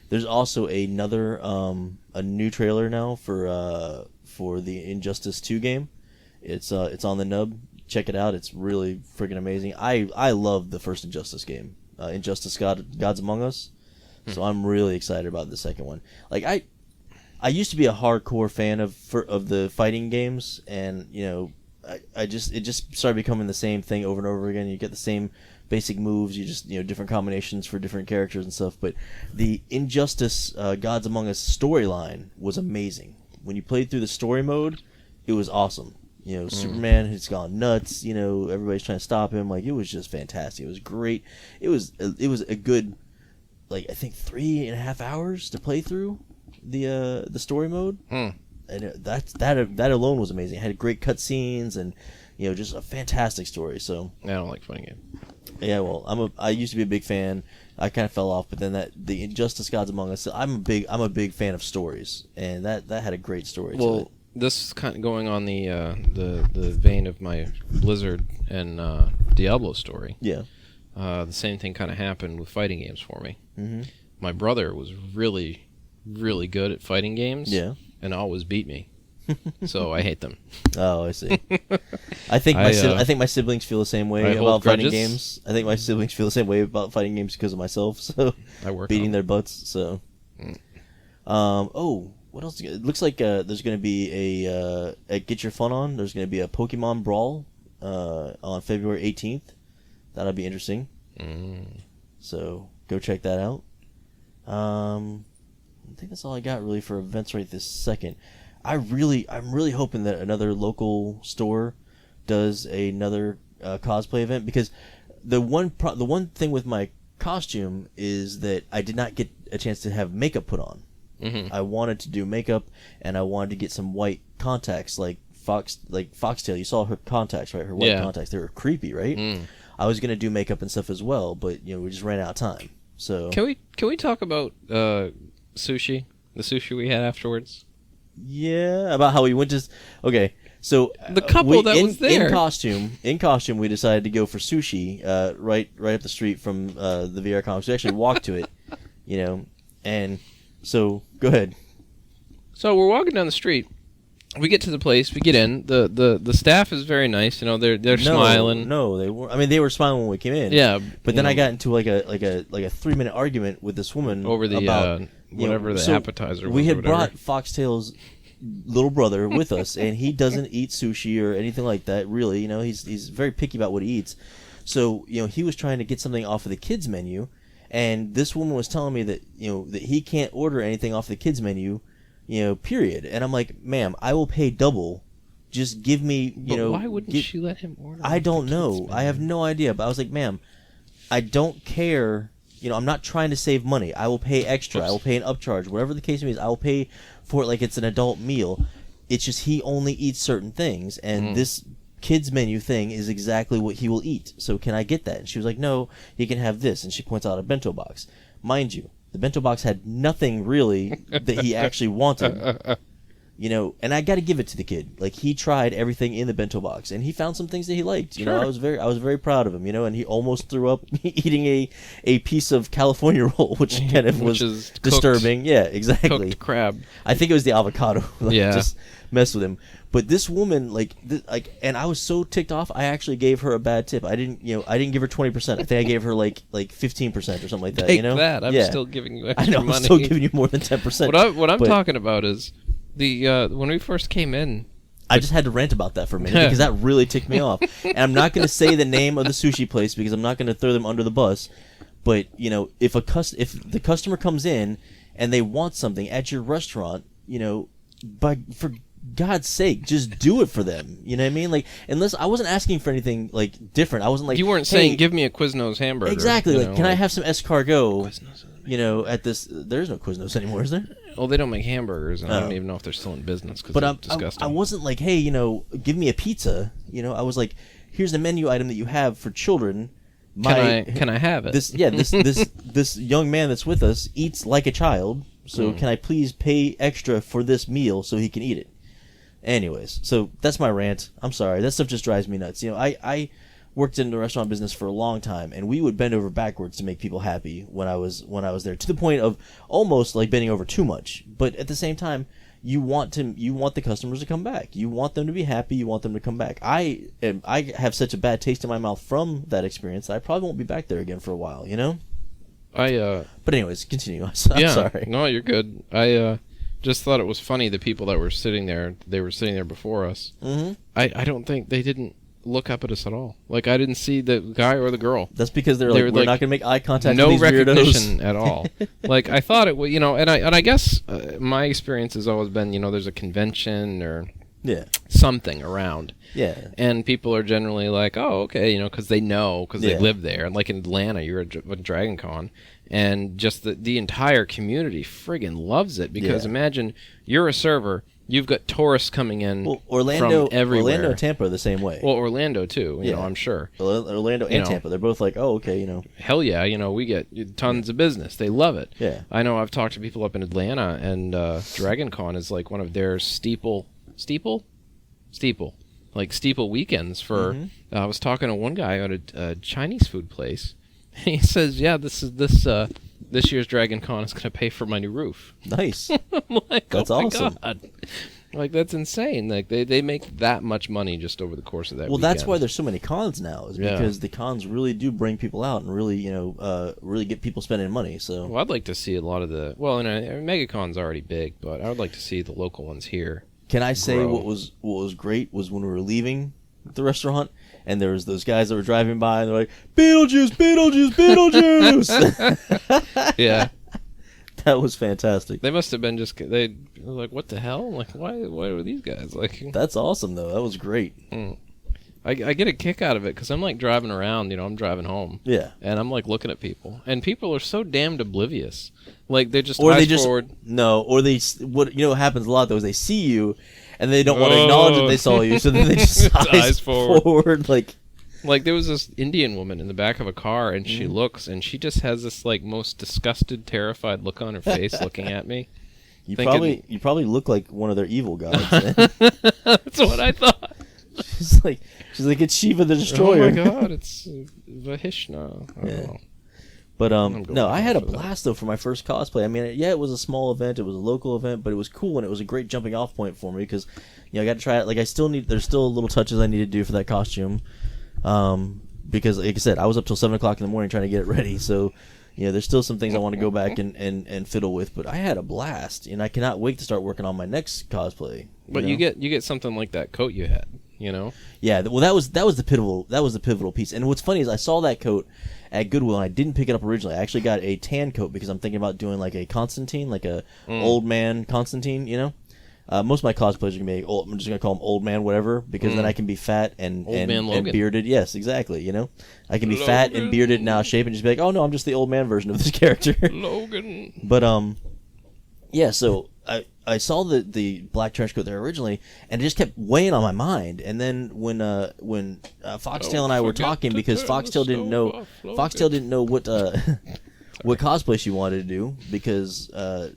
There's also another a new trailer now for the Injustice 2 game. It's on the nub. Check it out. It's really freaking amazing. I love the first Injustice game, Injustice Gods Among Us. So I'm really excited about the second one. Like I used to be a hardcore fan of the fighting games, and it just started becoming the same thing over and over again. You get the same basic moves, you just different combinations for different characters and stuff. But the Injustice Gods Among Us storyline was amazing. When you played through the story mode, it was awesome. Superman has gone nuts. Everybody's trying to stop him. Like, it was just fantastic. It was great. It was a good, like, I think 3.5 hours to play through the story mode, and that alone was amazing. It had great cutscenes and just a fantastic story. So I don't like fighting games. Yeah, well, I used to be a big fan. I kind of fell off, but then the Injustice Gods Among Us, I'm a big fan of stories, and that had a great story. Well, to it. This is kind of going on the vein of my Blizzard and Diablo story. Yeah, the same thing kind of happened with fighting games for me. Mm-hmm. My brother was really good at fighting games. Yeah, and always beat me. So I hate them. Oh, I see. I think my siblings feel the same way about fighting games. I think my siblings feel the same way about fighting games because of myself. So I work beating their butts. So, what else? It looks like there's going to be a Get Your Fun On. There's going to be a Pokemon Brawl on February 18th. That'll be interesting. So go check that out. I think that's all I got really for events right this second. I'm really hoping that another local store does another cosplay event, because the one thing with my costume is that I did not get a chance to have makeup put on. Mm-hmm. I wanted to do makeup, and I wanted to get some white contacts like Foxtail. You saw her contacts, right? Her white contacts. They were creepy, right? I was gonna do makeup and stuff as well, but we just ran out of time. So can we talk about sushi? The sushi we had afterwards. Yeah, about how we went to. Okay, so the couple that was there in costume, we decided to go for sushi, right up the street from the Viera Comics. We actually walked to it, and so go ahead. So we're walking down the street. We get to the place. We get in. The staff is very nice. They're smiling. No, they were. I mean, they were smiling when we came in. Yeah, but then I got into like a 3-minute argument with this woman over the about, whatever the appetizer was. We had brought Foxtail's little brother with us, and he doesn't eat sushi or anything like that. Really, he's very picky about what he eats. So he was trying to get something off of the kids menu, and this woman was telling me that that he can't order anything off the kids menu. Period. And I'm like, ma'am, I will pay double. Just give me, But why wouldn't she let him order? I don't know. I have no idea. But I was like, ma'am, I don't care. I'm not trying to save money. I will pay extra. I will pay an upcharge. Whatever the case may be, I will pay for it like it's an adult meal. It's just he only eats certain things, and this kids menu thing is exactly what he will eat. So can I get that? And she was like, no, he can have this. And she points out a bento box. Mind you, the bento box had nothing really that he actually wanted. And I got to give it to the kid. Like, he tried everything in the bento box, and he found some things that he liked. Sure. I was very proud of him. And he almost threw up eating a piece of California roll, which kind of was disturbing. Yeah, exactly. Cooked crab. I think it was the avocado. Yeah. Just messed with him. But this woman, and I was so ticked off. I actually gave her a bad tip. I didn't give her 20%. I think I gave her like 15% or something like that. Take that. I'm still giving you extra money. I'm still giving you more than 10%. What I'm talking about is when we first came in, I just had to rant about that for a minute because that really ticked me off. And I'm not going to say the name of the sushi place because I'm not going to throw them under the bus. But if the customer comes in and they want something at your restaurant, for God's sake, just do it for them. You know what I mean? Like, unless I wasn't asking for anything like different. I wasn't like, you weren't saying give me a Quiznos hamburger. Exactly. Can I have some escargot? At this, there's no Quiznos anymore, is there? Well, they don't make hamburgers, and I don't even know if they're still in business because they're disgusting. I wasn't like, hey, give me a pizza. I was like, here's the menu item that you have for children. Can I have it? This young man that's with us eats like a child, so can I please pay extra for this meal so he can eat it? Anyways, so that's my rant. I'm sorry. That stuff just drives me nuts. I worked in the restaurant business for a long time, and we would bend over backwards to make people happy when I was there, to the point of almost like bending over too much. But at the same time, you want the customers to come back. You want them to be happy. You want them to come back. I have such a bad taste in my mouth from that experience that I probably won't be back there again for a while. But anyways, continue. I'm sorry. No, you're good. I just thought it was funny, the people that were sitting there. They were sitting there before us. Mm-hmm. I don't think they didn't look up at us at all. Like, I didn't see the guy or the girl. That's because we're not going to make eye contact no with these recognition weirdos. at all. Like, I thought it would, and I guess my experience has always been, there's a convention or something around. Yeah. And people are generally like, oh, okay, because they know, because they live there. And like in Atlanta, you're at Dragon Con, and just the entire community friggin' loves it, because imagine you're a server. You've got tourists coming in from everywhere. Orlando, Tampa are the same way. Well, Orlando too, I'm sure. Orlando and Tampa, they're both like, oh, okay, Hell yeah, we get tons of business. They love it. Yeah. I know I've talked to people up in Atlanta, and Dragon Con is like one of their steeple weekends for, I was talking to one guy at a Chinese food place, and he says, yeah, this year's Dragon Con is going to pay for my new roof. Nice. I'm like, that's awesome. God. Like, that's insane. Like, they make that much money just over the course of that weekend. That's why there's so many cons now, is because the cons really do bring people out and really, really get people spending money. So, well, I'd like to see a lot of MegaCon's already big, but I would like to see the local ones here. Can I say what was great was when we were leaving the restaurant, and there was those guys that were driving by, and they're like, Beetlejuice, Beetlejuice, Beetlejuice. Yeah. That was fantastic. They must have been they were like, what the hell? Like, why were these guys like? That's awesome, though. That was great. I get a kick out of it, because I'm like driving around, I'm driving home. Yeah. And I'm like looking at people, and people are so damned oblivious. Like, they're just eyes forward. No, or what happens a lot, though, is they see you, and they don't want to acknowledge that they saw you, so then they just eyes forward. Like, there was this Indian woman in the back of a car, and she looks, and she just has this, like, most disgusted, terrified look on her face looking at me. You probably look like one of their evil gods. That's what I thought. She's like, it's Shiva the Destroyer. Oh my God, it's Vahishna. I don't know. But no, I had a blast though for my first cosplay. I mean, it was a small event, it was a local event, but it was cool, and it was a great jumping off point for me, because I got to try it. Like, there's still little touches I need to do for that costume, because like I said, I was up till 7 o'clock in the morning trying to get it ready. So there's still some things I want to go back and fiddle with, but I had a blast, and I cannot wait to start working on my next cosplay. But you get something like that coat you had. Yeah, well, that was the pivotal piece. And what's funny is I saw that coat at Goodwill, and I didn't pick it up originally. I actually got a tan coat because I'm thinking about doing like a Constantine, like a old man Constantine. Most of my cosplays are gonna be old. I'm just gonna call them old man whatever, because then I can be fat and bearded. Yes, exactly. I can be fat and bearded and out of shape and just be like, oh no, I'm just the old man version of this character. Logan. But yeah. So I saw the black trench coat there originally, and it just kept weighing on my mind. And then when Foxtail and I were talking, because Foxtail didn't know what what cosplay she wanted to do, because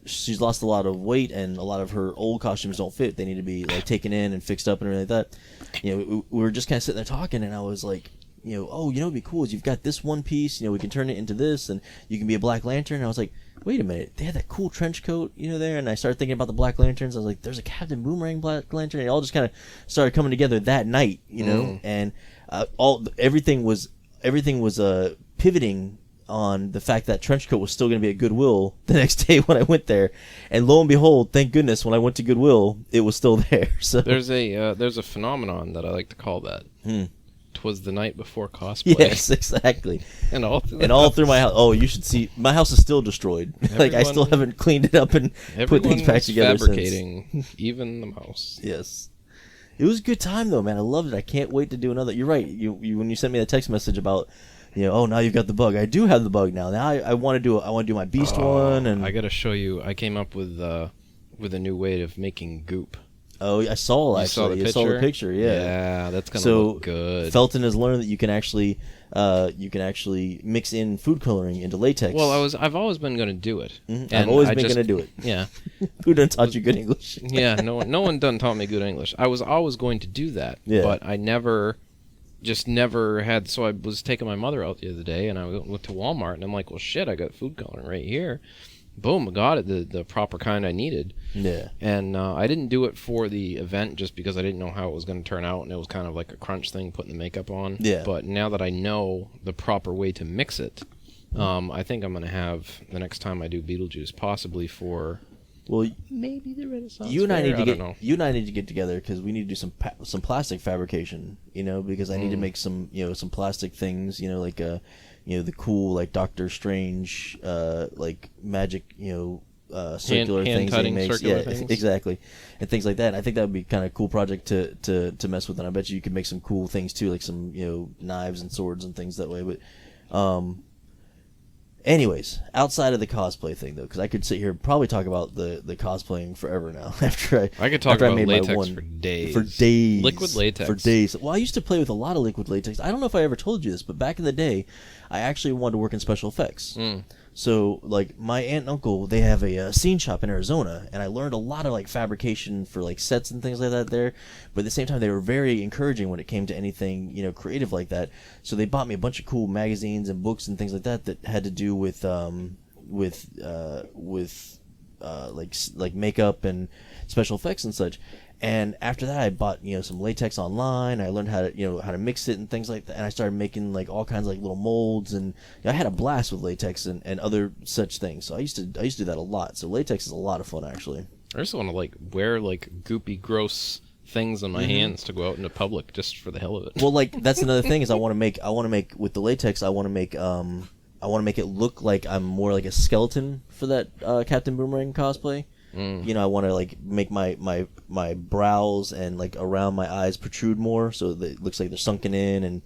she's lost a lot of weight and a lot of her old costumes don't fit. They need to be like taken in and fixed up and everything like that. We were just kind of sitting there talking, and I was like, it'd be cool is you've got this one piece, we can turn it into this, and you can be a Black Lantern. And I was like, wait a minute, they had that cool trench coat, there, and I started thinking about the Black Lanterns. I was like, there's a Captain Boomerang Black Lantern, and it all just kind of started coming together that night, and everything was pivoting on the fact that trench coat was still going to be at Goodwill the next day when I went there, and lo and behold, thank goodness, when I went to Goodwill, it was still there. So there's a phenomenon that I like to call that. Was the night before cosplay. Yes, exactly. And all through my house. Oh, you should see. My house is still destroyed. Like, I still haven't cleaned it up and put things back together fabricating, since. Even the mouse. Yes. It was a good time, though, man. I loved it. I can't wait to do another. You're right. You when you sent me that text message about, oh, now you've got the bug. I do have the bug now. Now I want to do my Beast one. And I got to show you. I came up with a new way of making goop. Oh, I saw You actually. saw the You saw the picture? picture. Yeah. Yeah, that's gonna So look good. Felton has learned that you can actually mix in food coloring into latex. Well, I've always been going to do it. Mm-hmm. I've always been going to do it. Yeah. Who done taught you good English? Yeah, no one done taught me good English. I was always going to do that, but I never had. So I was taking my mother out the other day, and I went to Walmart, and I'm like, well, shit, I got food coloring right here. Boom, I got it, the proper kind I needed. Yeah. And I didn't do it for the event just because I didn't know how it was going to turn out, and it was kind of like a crunch thing, putting the makeup on. Yeah. But now that I know the proper way to mix it, I think I'm going to have, the next time I do Beetlejuice, possibly for... Well, maybe the Renaissance you and I Fair? need to get together because we need to do some plastic fabrication. Because I need to make some plastic things. Like the cool like Doctor Strange like magic circular things that he makes. Things. Exactly, and things like that. And I think that would be kind of a cool project to mess with. And I bet you could make some cool things too, like some knives and swords and things that way. But anyways, outside of the cosplay thing, though, because I could sit here and probably talk about the cosplaying forever now. I could talk about latex for days. For days. Liquid latex. For days. Well, I used to play with a lot of liquid latex. I don't know if I ever told you this, but back in the day, I actually wanted to work in special effects. So, like, my aunt and uncle, they have a scene shop in Arizona, and I learned a lot of, like, fabrication for, like, sets and things like that there. But at the same time, they were very encouraging when it came to anything, creative like that. So they bought me a bunch of cool magazines and books and things like that had to do with like makeup and special effects and such. And after that, I bought some latex online. I learned how to mix it and things like that. And I started making like all kinds of like little molds, and I had a blast with latex and other such things. So I used to do that a lot. So latex is a lot of fun actually. I just want to like wear like goopy, gross things on my hands to go out into public just for the hell of it. Well, like that's another thing is I want to make with the latex. I want to make it look like I'm more like a skeleton for that Captain Boomerang cosplay. I want to like make my brows and like around my eyes protrude more, so that it looks like they're sunken in, and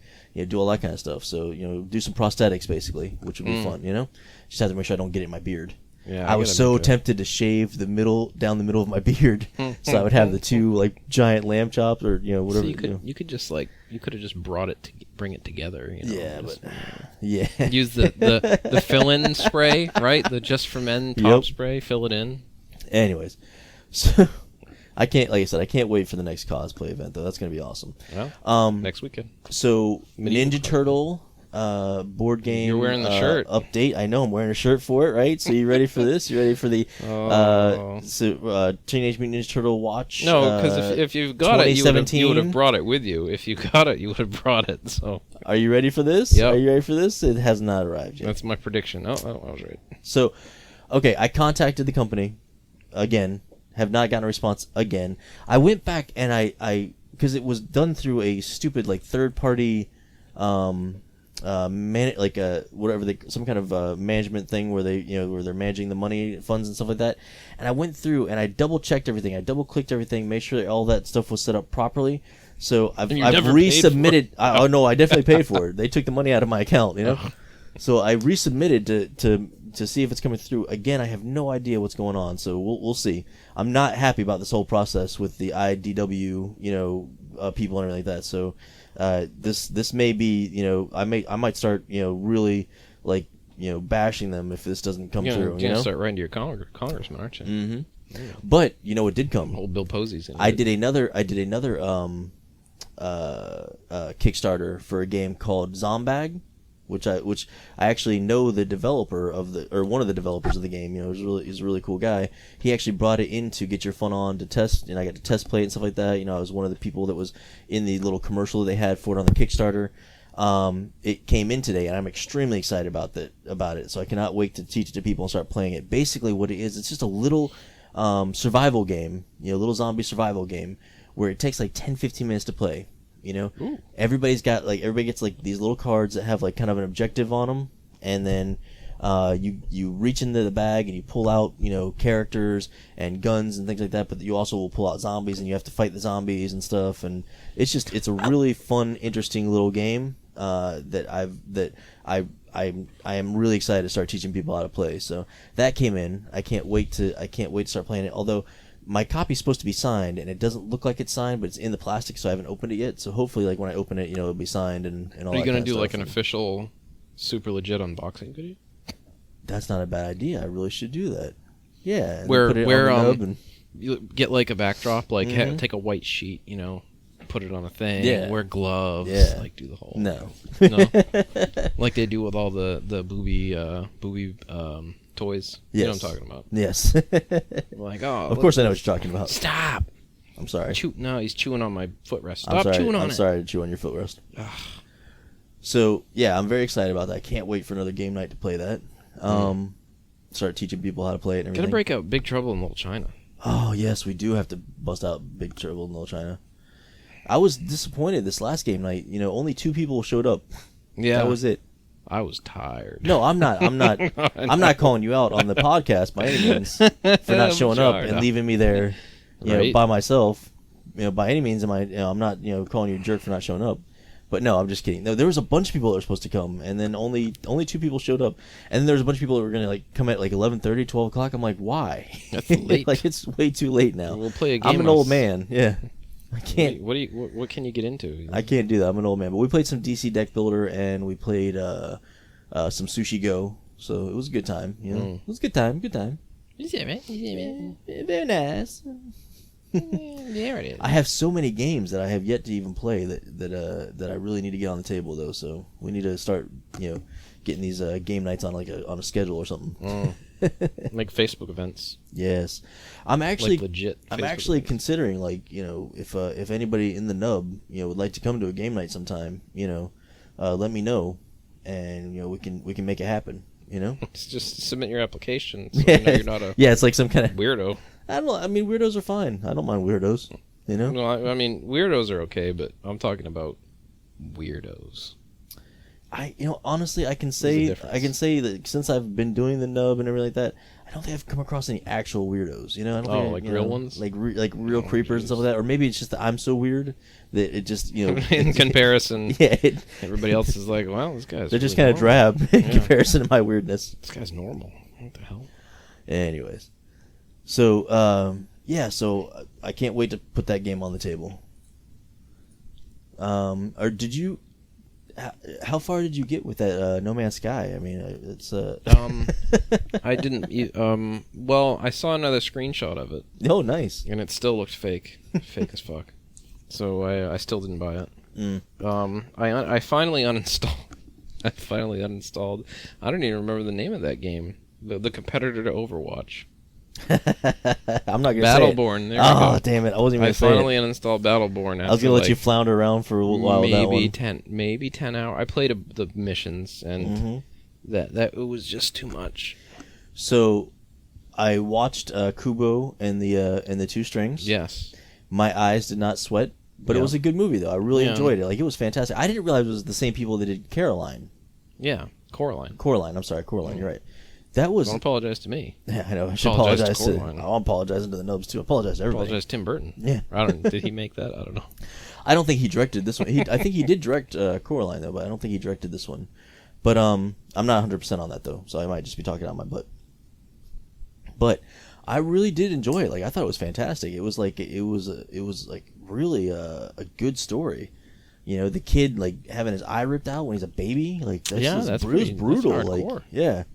do all that kind of stuff. So do some prosthetics basically, which would be fun. Just have to make sure I don't get it in my beard. Yeah, I was so tempted to shave down the middle of my beard, so I would have the two like giant lamb chops or whatever. So you could have just brought it to bring it together. Yeah. Use the fill-in spray, right? The Just for Men top spray, fill it in. Anyways, so I can't wait for the next cosplay event though. That's gonna be awesome. Well, next weekend. So Ninja Turtle board game. You're wearing the shirt. Update. I know I'm wearing a shirt for it, right? So you ready for this? You ready for the Teenage Mutant Ninja Turtle watch? No, because if you've got it, you would have brought it with you. If you got it, you would have brought it. So are you ready for this? Yep. Are you ready for this? It has not arrived yet. That's my prediction. Oh, I was right. So, okay, I contacted the company again. Have not gotten a response again. I went back and I because it was done through a stupid like third party some kind of management thing where they're managing the money funds and stuff like that. And I went through and I double checked everything. I double clicked everything, made sure that all that stuff was set up properly. So I've resubmitted. Oh no, I definitely paid for it. They took the money out of my account, So I resubmitted to see if it's coming through. Again, I have no idea what's going on, so we'll see. I'm not happy about this whole process with the IDW, people and everything like that. So this may be, I might start, really like, bashing them if this doesn't come through. You're gonna start writing to your congressman, aren't you? Mm-hmm. Yeah. But it did come. Old Bill Posey's in it. I did another Kickstarter for a game called Zombag. Which I actually know the developer one of the developers of the game. He's a really cool guy. He actually brought it in to Get Your Fun On to test, and I got to test play it and stuff like that. I was one of the people that was in the little commercial that they had for it on the Kickstarter. It came in today, and I'm extremely excited about it. So I cannot wait to teach it to people and start playing it. Basically, what it is, it's just a little survival game, little zombie survival game where it takes like 10-15 minutes to play. Everybody gets like these little cards that have like kind of an objective on them, and then you reach into the bag and you pull out characters and guns and things like that, but you also will pull out zombies and you have to fight the zombies and stuff, and it's a really fun, interesting little game that I am really excited to start teaching people how to play. So that came in. I can't wait to start playing it. Although my copy's supposed to be signed, and it doesn't look like it's signed, but it's in the plastic, so I haven't opened it yet. So hopefully, like when I open it, it'll be signed and all. Are you gonna do like an official, super legit unboxing video? That's not a bad idea. I really should do that. Yeah. And Where put it on the nub and you get like a backdrop, like take a white sheet, put it on a thing. Yeah. Wear gloves. Yeah. Like do the whole. No. Like they do with all the booby toys. Yes. You know what I'm talking about? Yes. Like Of course I know what you're talking about. Stop. I'm sorry. No, he's chewing on my footrest. Stop chewing on it. I'm sorry to chew on your footrest. So yeah, I'm very excited about that. I can't wait for another game night to play that. Start teaching people how to play it and everything. Gotta break out Big Trouble in Little China. Oh yes, we do have to bust out Big Trouble in Little China. I was disappointed this last game night. Only 2 people showed up. Yeah, that was it. I was tired. No, I'm not. I'm not calling you out on the podcast by any means for not showing up and leaving me there, by myself. By any means, I'm not calling you a jerk for not showing up. But no, I'm just kidding. No, there was a bunch of people that were supposed to come, and then only 2 people showed up. And then there was a bunch of people that were going to come at 11:30, 12 o'clock. I'm like, why? That's late. It's way too late now. We'll play a game. I'm an old man. Yeah, I can't. What can you get into? I can't do that. I'm an old man. But we played some DC Deck Builder, and we played some Sushi Go. So it was a good time. It was a good time. Good time. Very nice. Yeah, it is. I have so many games that I have yet to even play that I really need to get on the table though. So we need to start getting these game nights on on a schedule or something. Like Facebook events. Yes, I'm actually legit. I'm actually considering if anybody in the nub would like to come to a game night sometime, let me know, and we can make it happen. It's just submit your application. So you're not a it's like some kind of weirdo. I mean, weirdos are fine. I don't mind weirdos. No, I mean, weirdos are okay, but I'm talking about weirdos. Honestly, I can say that since I've been doing the nub and everything like that, I don't think I've come across any actual weirdos. I don't think like real ones, like real creepers and stuff like that. Or maybe it's just that I'm so weird that it just in comparison, everybody else is like, well, this guy's. They're just kind of drab in comparison to my weirdness. This guy's normal. What the hell? Anyways. So, so I can't wait to put that game on the table. Or did you? How far did you get with that No Man's Sky? I mean, it's I didn't. Well, I saw another screenshot of it. Oh, nice. And it still looked fake as fuck. So I still didn't buy it. I finally uninstalled. I don't even remember the name of that game. The competitor to Overwatch. I'm not gonna Battleborn. Say it. Oh, damn it! I wasn't even gonna say it. I finally uninstalled Battleborn. I was gonna let you flounder around for a while. Maybe 10 hours. I played the missions, and that it was just too much. So, I watched Kubo and the 2 Strings. Yes. My eyes did not sweat, but it was a good movie though. I really enjoyed it. Like it was fantastic. I didn't realize it was the same people that did Caroline. Yeah, Coraline. I'm sorry, Coraline. You're right. That was. Don't apologize to me. Yeah, I know. I should apologize to. I'm apologizing to the nubs too. I apologize to everybody. Apologize to Tim Burton. Yeah. Did he make that? I don't know. I don't think he directed this one. I think he did direct Coraline though, but I don't think he directed this one. But I'm not 100% on that though, so I might just be talking out my butt. But I really did enjoy it. Like I thought it was fantastic. It was really a good story. The kid like having his eye ripped out when he's a baby. Like that's brutal. That's like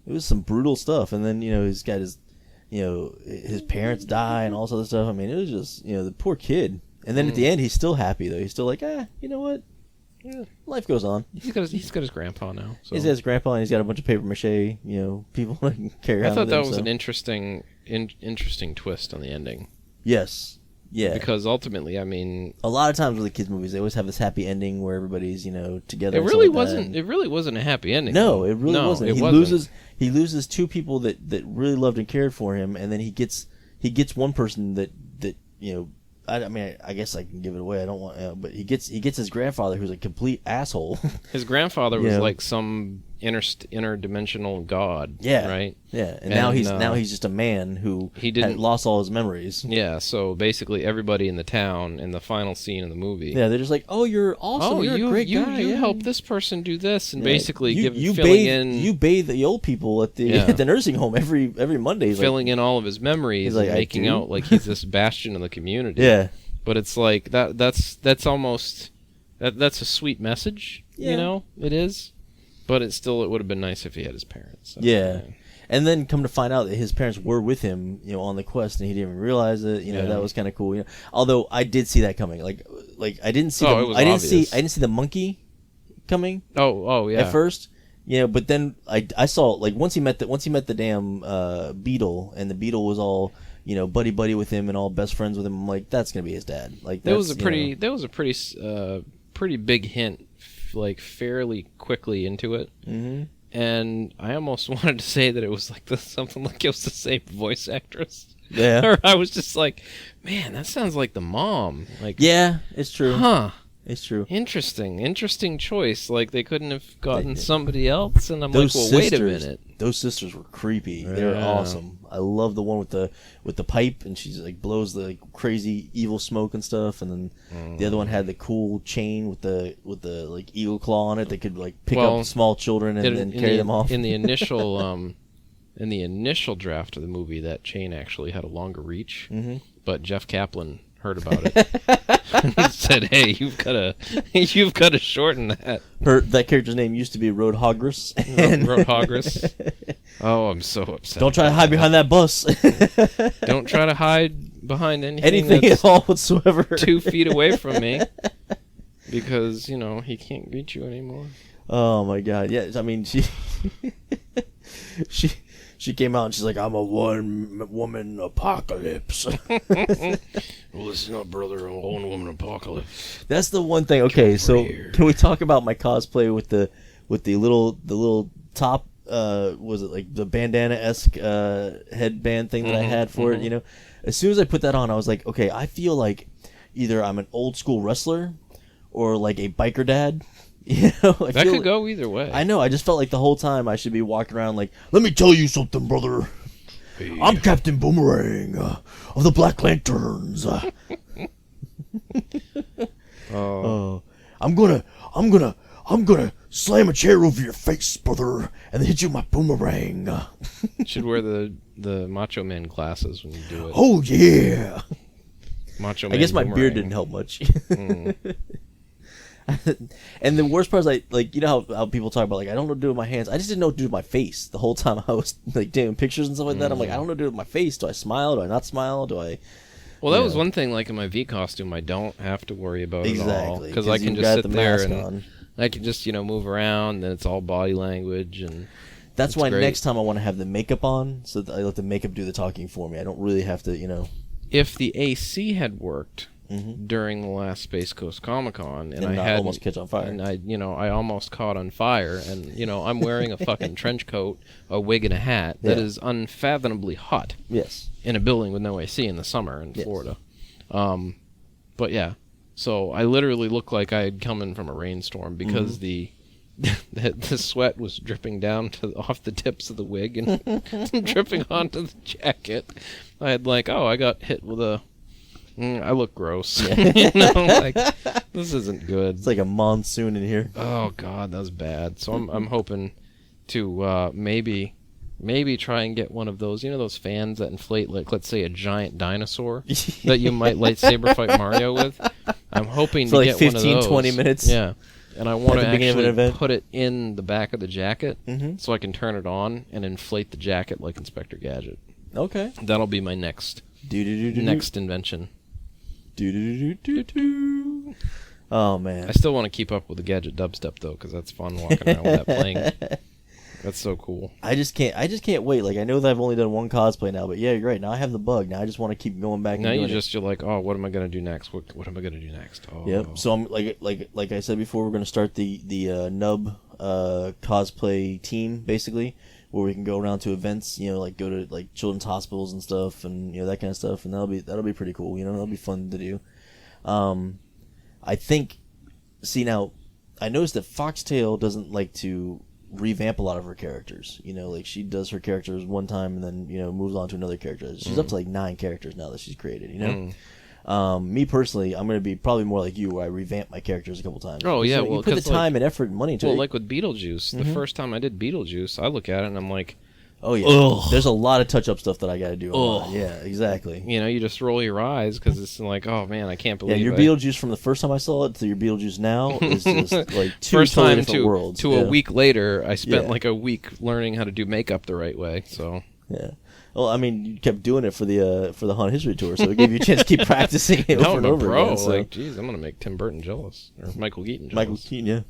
it was some brutal stuff. And then he's got his his parents die and all this other stuff. I mean, it was just the poor kid. And then at the end, he's still happy though. He's still like, you know what? Yeah, life goes on. He's got his grandpa now. So. He's got his grandpa, and he's got a bunch of paper mache. People that can carry on. I thought that was an interesting twist on the ending. Yes. Yeah. Because ultimately, I mean, a lot of times with the kids' movies, they always have this happy ending where everybody's together. It really wasn't. It really wasn't a happy ending. No, it really wasn't. He loses 2 people that really loved and cared for him, and then he gets one person that I mean, I guess I can give it away. I don't want, but he gets his grandfather, who's a complete asshole. His grandfather was like some interdimensional god. Yeah. Right. Yeah. And now he's just a man who had lost all his memories. Yeah. So basically, everybody in the town in the final scene of the movie. Yeah, they're just like, "Oh, you're awesome. You're a great guy. You help this person do this," and basically you filling bathe the old people at the nursing home every Monday, filling in all of his memories and making out like he's this bastion of the community. Yeah. But it's like that's almost that's a sweet message. Yeah. You know, it is. But it would have been nice if he had his parents. So, yeah. And then come to find out that his parents were with him, on the quest, and he didn't even realize it. That was kind of cool. Although I did see that coming. Like I didn't see I didn't see the monkey coming. Oh yeah. At first, but then I saw like once he met the damn beetle, and the beetle was all buddy with him and all best friends with him. I'm like, that's gonna be his dad. Like that was a pretty big hint. Like fairly quickly into it, and I almost wanted to say that it was like something like it was the same voice actress. Yeah, or I was just like, man, that sounds like the mom. Like, yeah, it's true. Huh? It's true. Interesting choice. Like they couldn't have gotten somebody else, and I'm like, well, wait a minute. Those sisters were creepy. They were awesome. I love the one with the pipe, and she's like blows the crazy evil smoke and stuff, and then the other one had the cool chain with the like eagle claw on it that could like pick up small children and then carry them off. In the initial in the initial draft of the movie, that chain actually had a longer reach, but Jeff Kaplan heard about it and said, "Hey, you've got to shorten that." That character's name used to be Roadhoggers. Roadhoggers. Oh, I'm so upset. Don't try to hide behind that bus. Don't try to hide behind anything at all whatsoever. 2 feet away from me, because he can't reach you anymore. Oh my God! Yeah, I mean she came out and she's like, "I'm a one-woman apocalypse." Well, listen up, brother. I'm a one-woman apocalypse. That's the one thing. Okay, so can we talk about my cosplay with the little top? Was it like the bandana-esque headband thing that I had for it? As soon as I put that on, I was like, okay, I feel like either I'm an old school wrestler or like a biker dad. That could go either way. I know. I just felt like the whole time I should be walking around like, "Let me tell you something, brother. Hey. I'm Captain Boomerang of the Black Lanterns. I'm gonna slam a chair over your face, brother, and then hit you with my boomerang." You should wear the Macho Man glasses when you do it. Oh yeah. Macho Man. I guess my boomerang. beard didn't help much. And the worst part is like how people talk about like I don't know what to do with my hands. I just didn't know what to do with my face the whole time I was like doing pictures and stuff like that. I'm like, I don't know what to do with my face. Do I smile? Do I not smile? Do I? Well, that was one thing. Like in my V costume, I don't have to worry about it at all because I can just sit there and I can just move around. And it's all body language and. That's why next time I want to have the makeup on, so that I let the makeup do the talking for me. I don't really have to, If the AC had worked. During the last Space Coast Comic-Con, and I had almost catch on fire. And I almost caught on fire, and I'm wearing a fucking trench coat, a wig, and a hat that is unfathomably hot. Yes. In a building with no AC in the summer in Florida. But yeah, so I literally looked like I had come in from a rainstorm because the sweat was dripping down off the tips of the wig and dripping onto the jacket. I had I got hit with a. I look gross. Yeah. This isn't good. It's like a monsoon in here. Oh God, that's bad. So I'm hoping to maybe try and get one of those, those fans that inflate, like let's say a giant dinosaur that you might lightsaber fight Mario with. I'm hoping to get 15, one of those. 20 minutes. Yeah. And I want to actually put it in the back of the jacket so I can turn it on and inflate the jacket like Inspector Gadget. Okay. That'll be my next invention. Oh man! I still want to keep up with the Gadget dubstep though, because that's fun walking around with that playing. That's so cool. I just can't wait. Like I know that I've only done one cosplay now, but yeah, you're right. Now I have the bug. Now I just want to keep going back. Now you're like, oh, what am I gonna do next? What am I gonna do next? Oh. Yep. So I'm like I said before, we're gonna start the nub cosplay team basically, where we can go around to events, like go to like children's hospitals and stuff, and that kind of stuff, and that'll be pretty cool. That'll be fun to do. I think. See now, I noticed that Foxtail doesn't like to revamp a lot of her characters. You know, like she does her characters one time and then moves on to another character. She's up to like 9 characters now that she's created. Me personally, I'm going to be probably more like you, where I revamp my characters a couple times. Oh yeah, you put the time and effort and money into it. Well, like with Beetlejuice, the first time I did Beetlejuice, I look at it and I'm like, oh yeah, ugh. There's a lot of touch-up stuff that I got to do. Yeah, exactly. You just roll your eyes because it's like, oh man, I can't believe. Yeah, your Beetlejuice from the first time I saw it to your Beetlejuice now is just like two first totally time different worlds. To a week later, I spent like a week learning how to do makeup the right way. So yeah. Well, I mean, you kept doing it for the Haunted History Tour, so it gave you a chance to keep practicing it over and over again. So. Like, geez, I'm gonna make Tim Burton jealous or Michael Keaton jealous. Michael Keaton, yeah.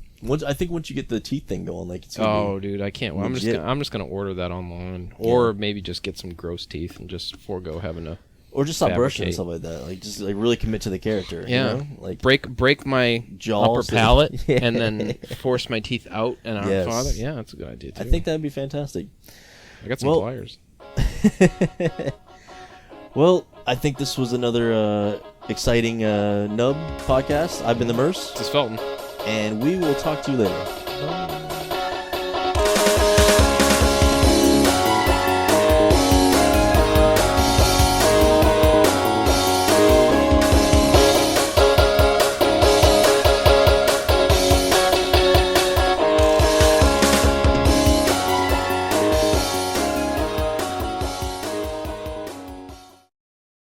I think once you get the teeth thing going, like it's dude, I can't. Well, I'm just gonna order that online, or maybe just get some gross teeth and just forego having to. Or just stop brushing and stuff like that. Like just like really commit to the character. Yeah, like break my jaws upper palate and then force my teeth out and Our Father. Yeah, that's a good idea too. I think that'd be fantastic. I got some pliers. Well, I think this was another exciting Nub podcast. I've been the Merce. This is Felton. And we will talk to you later. Bye.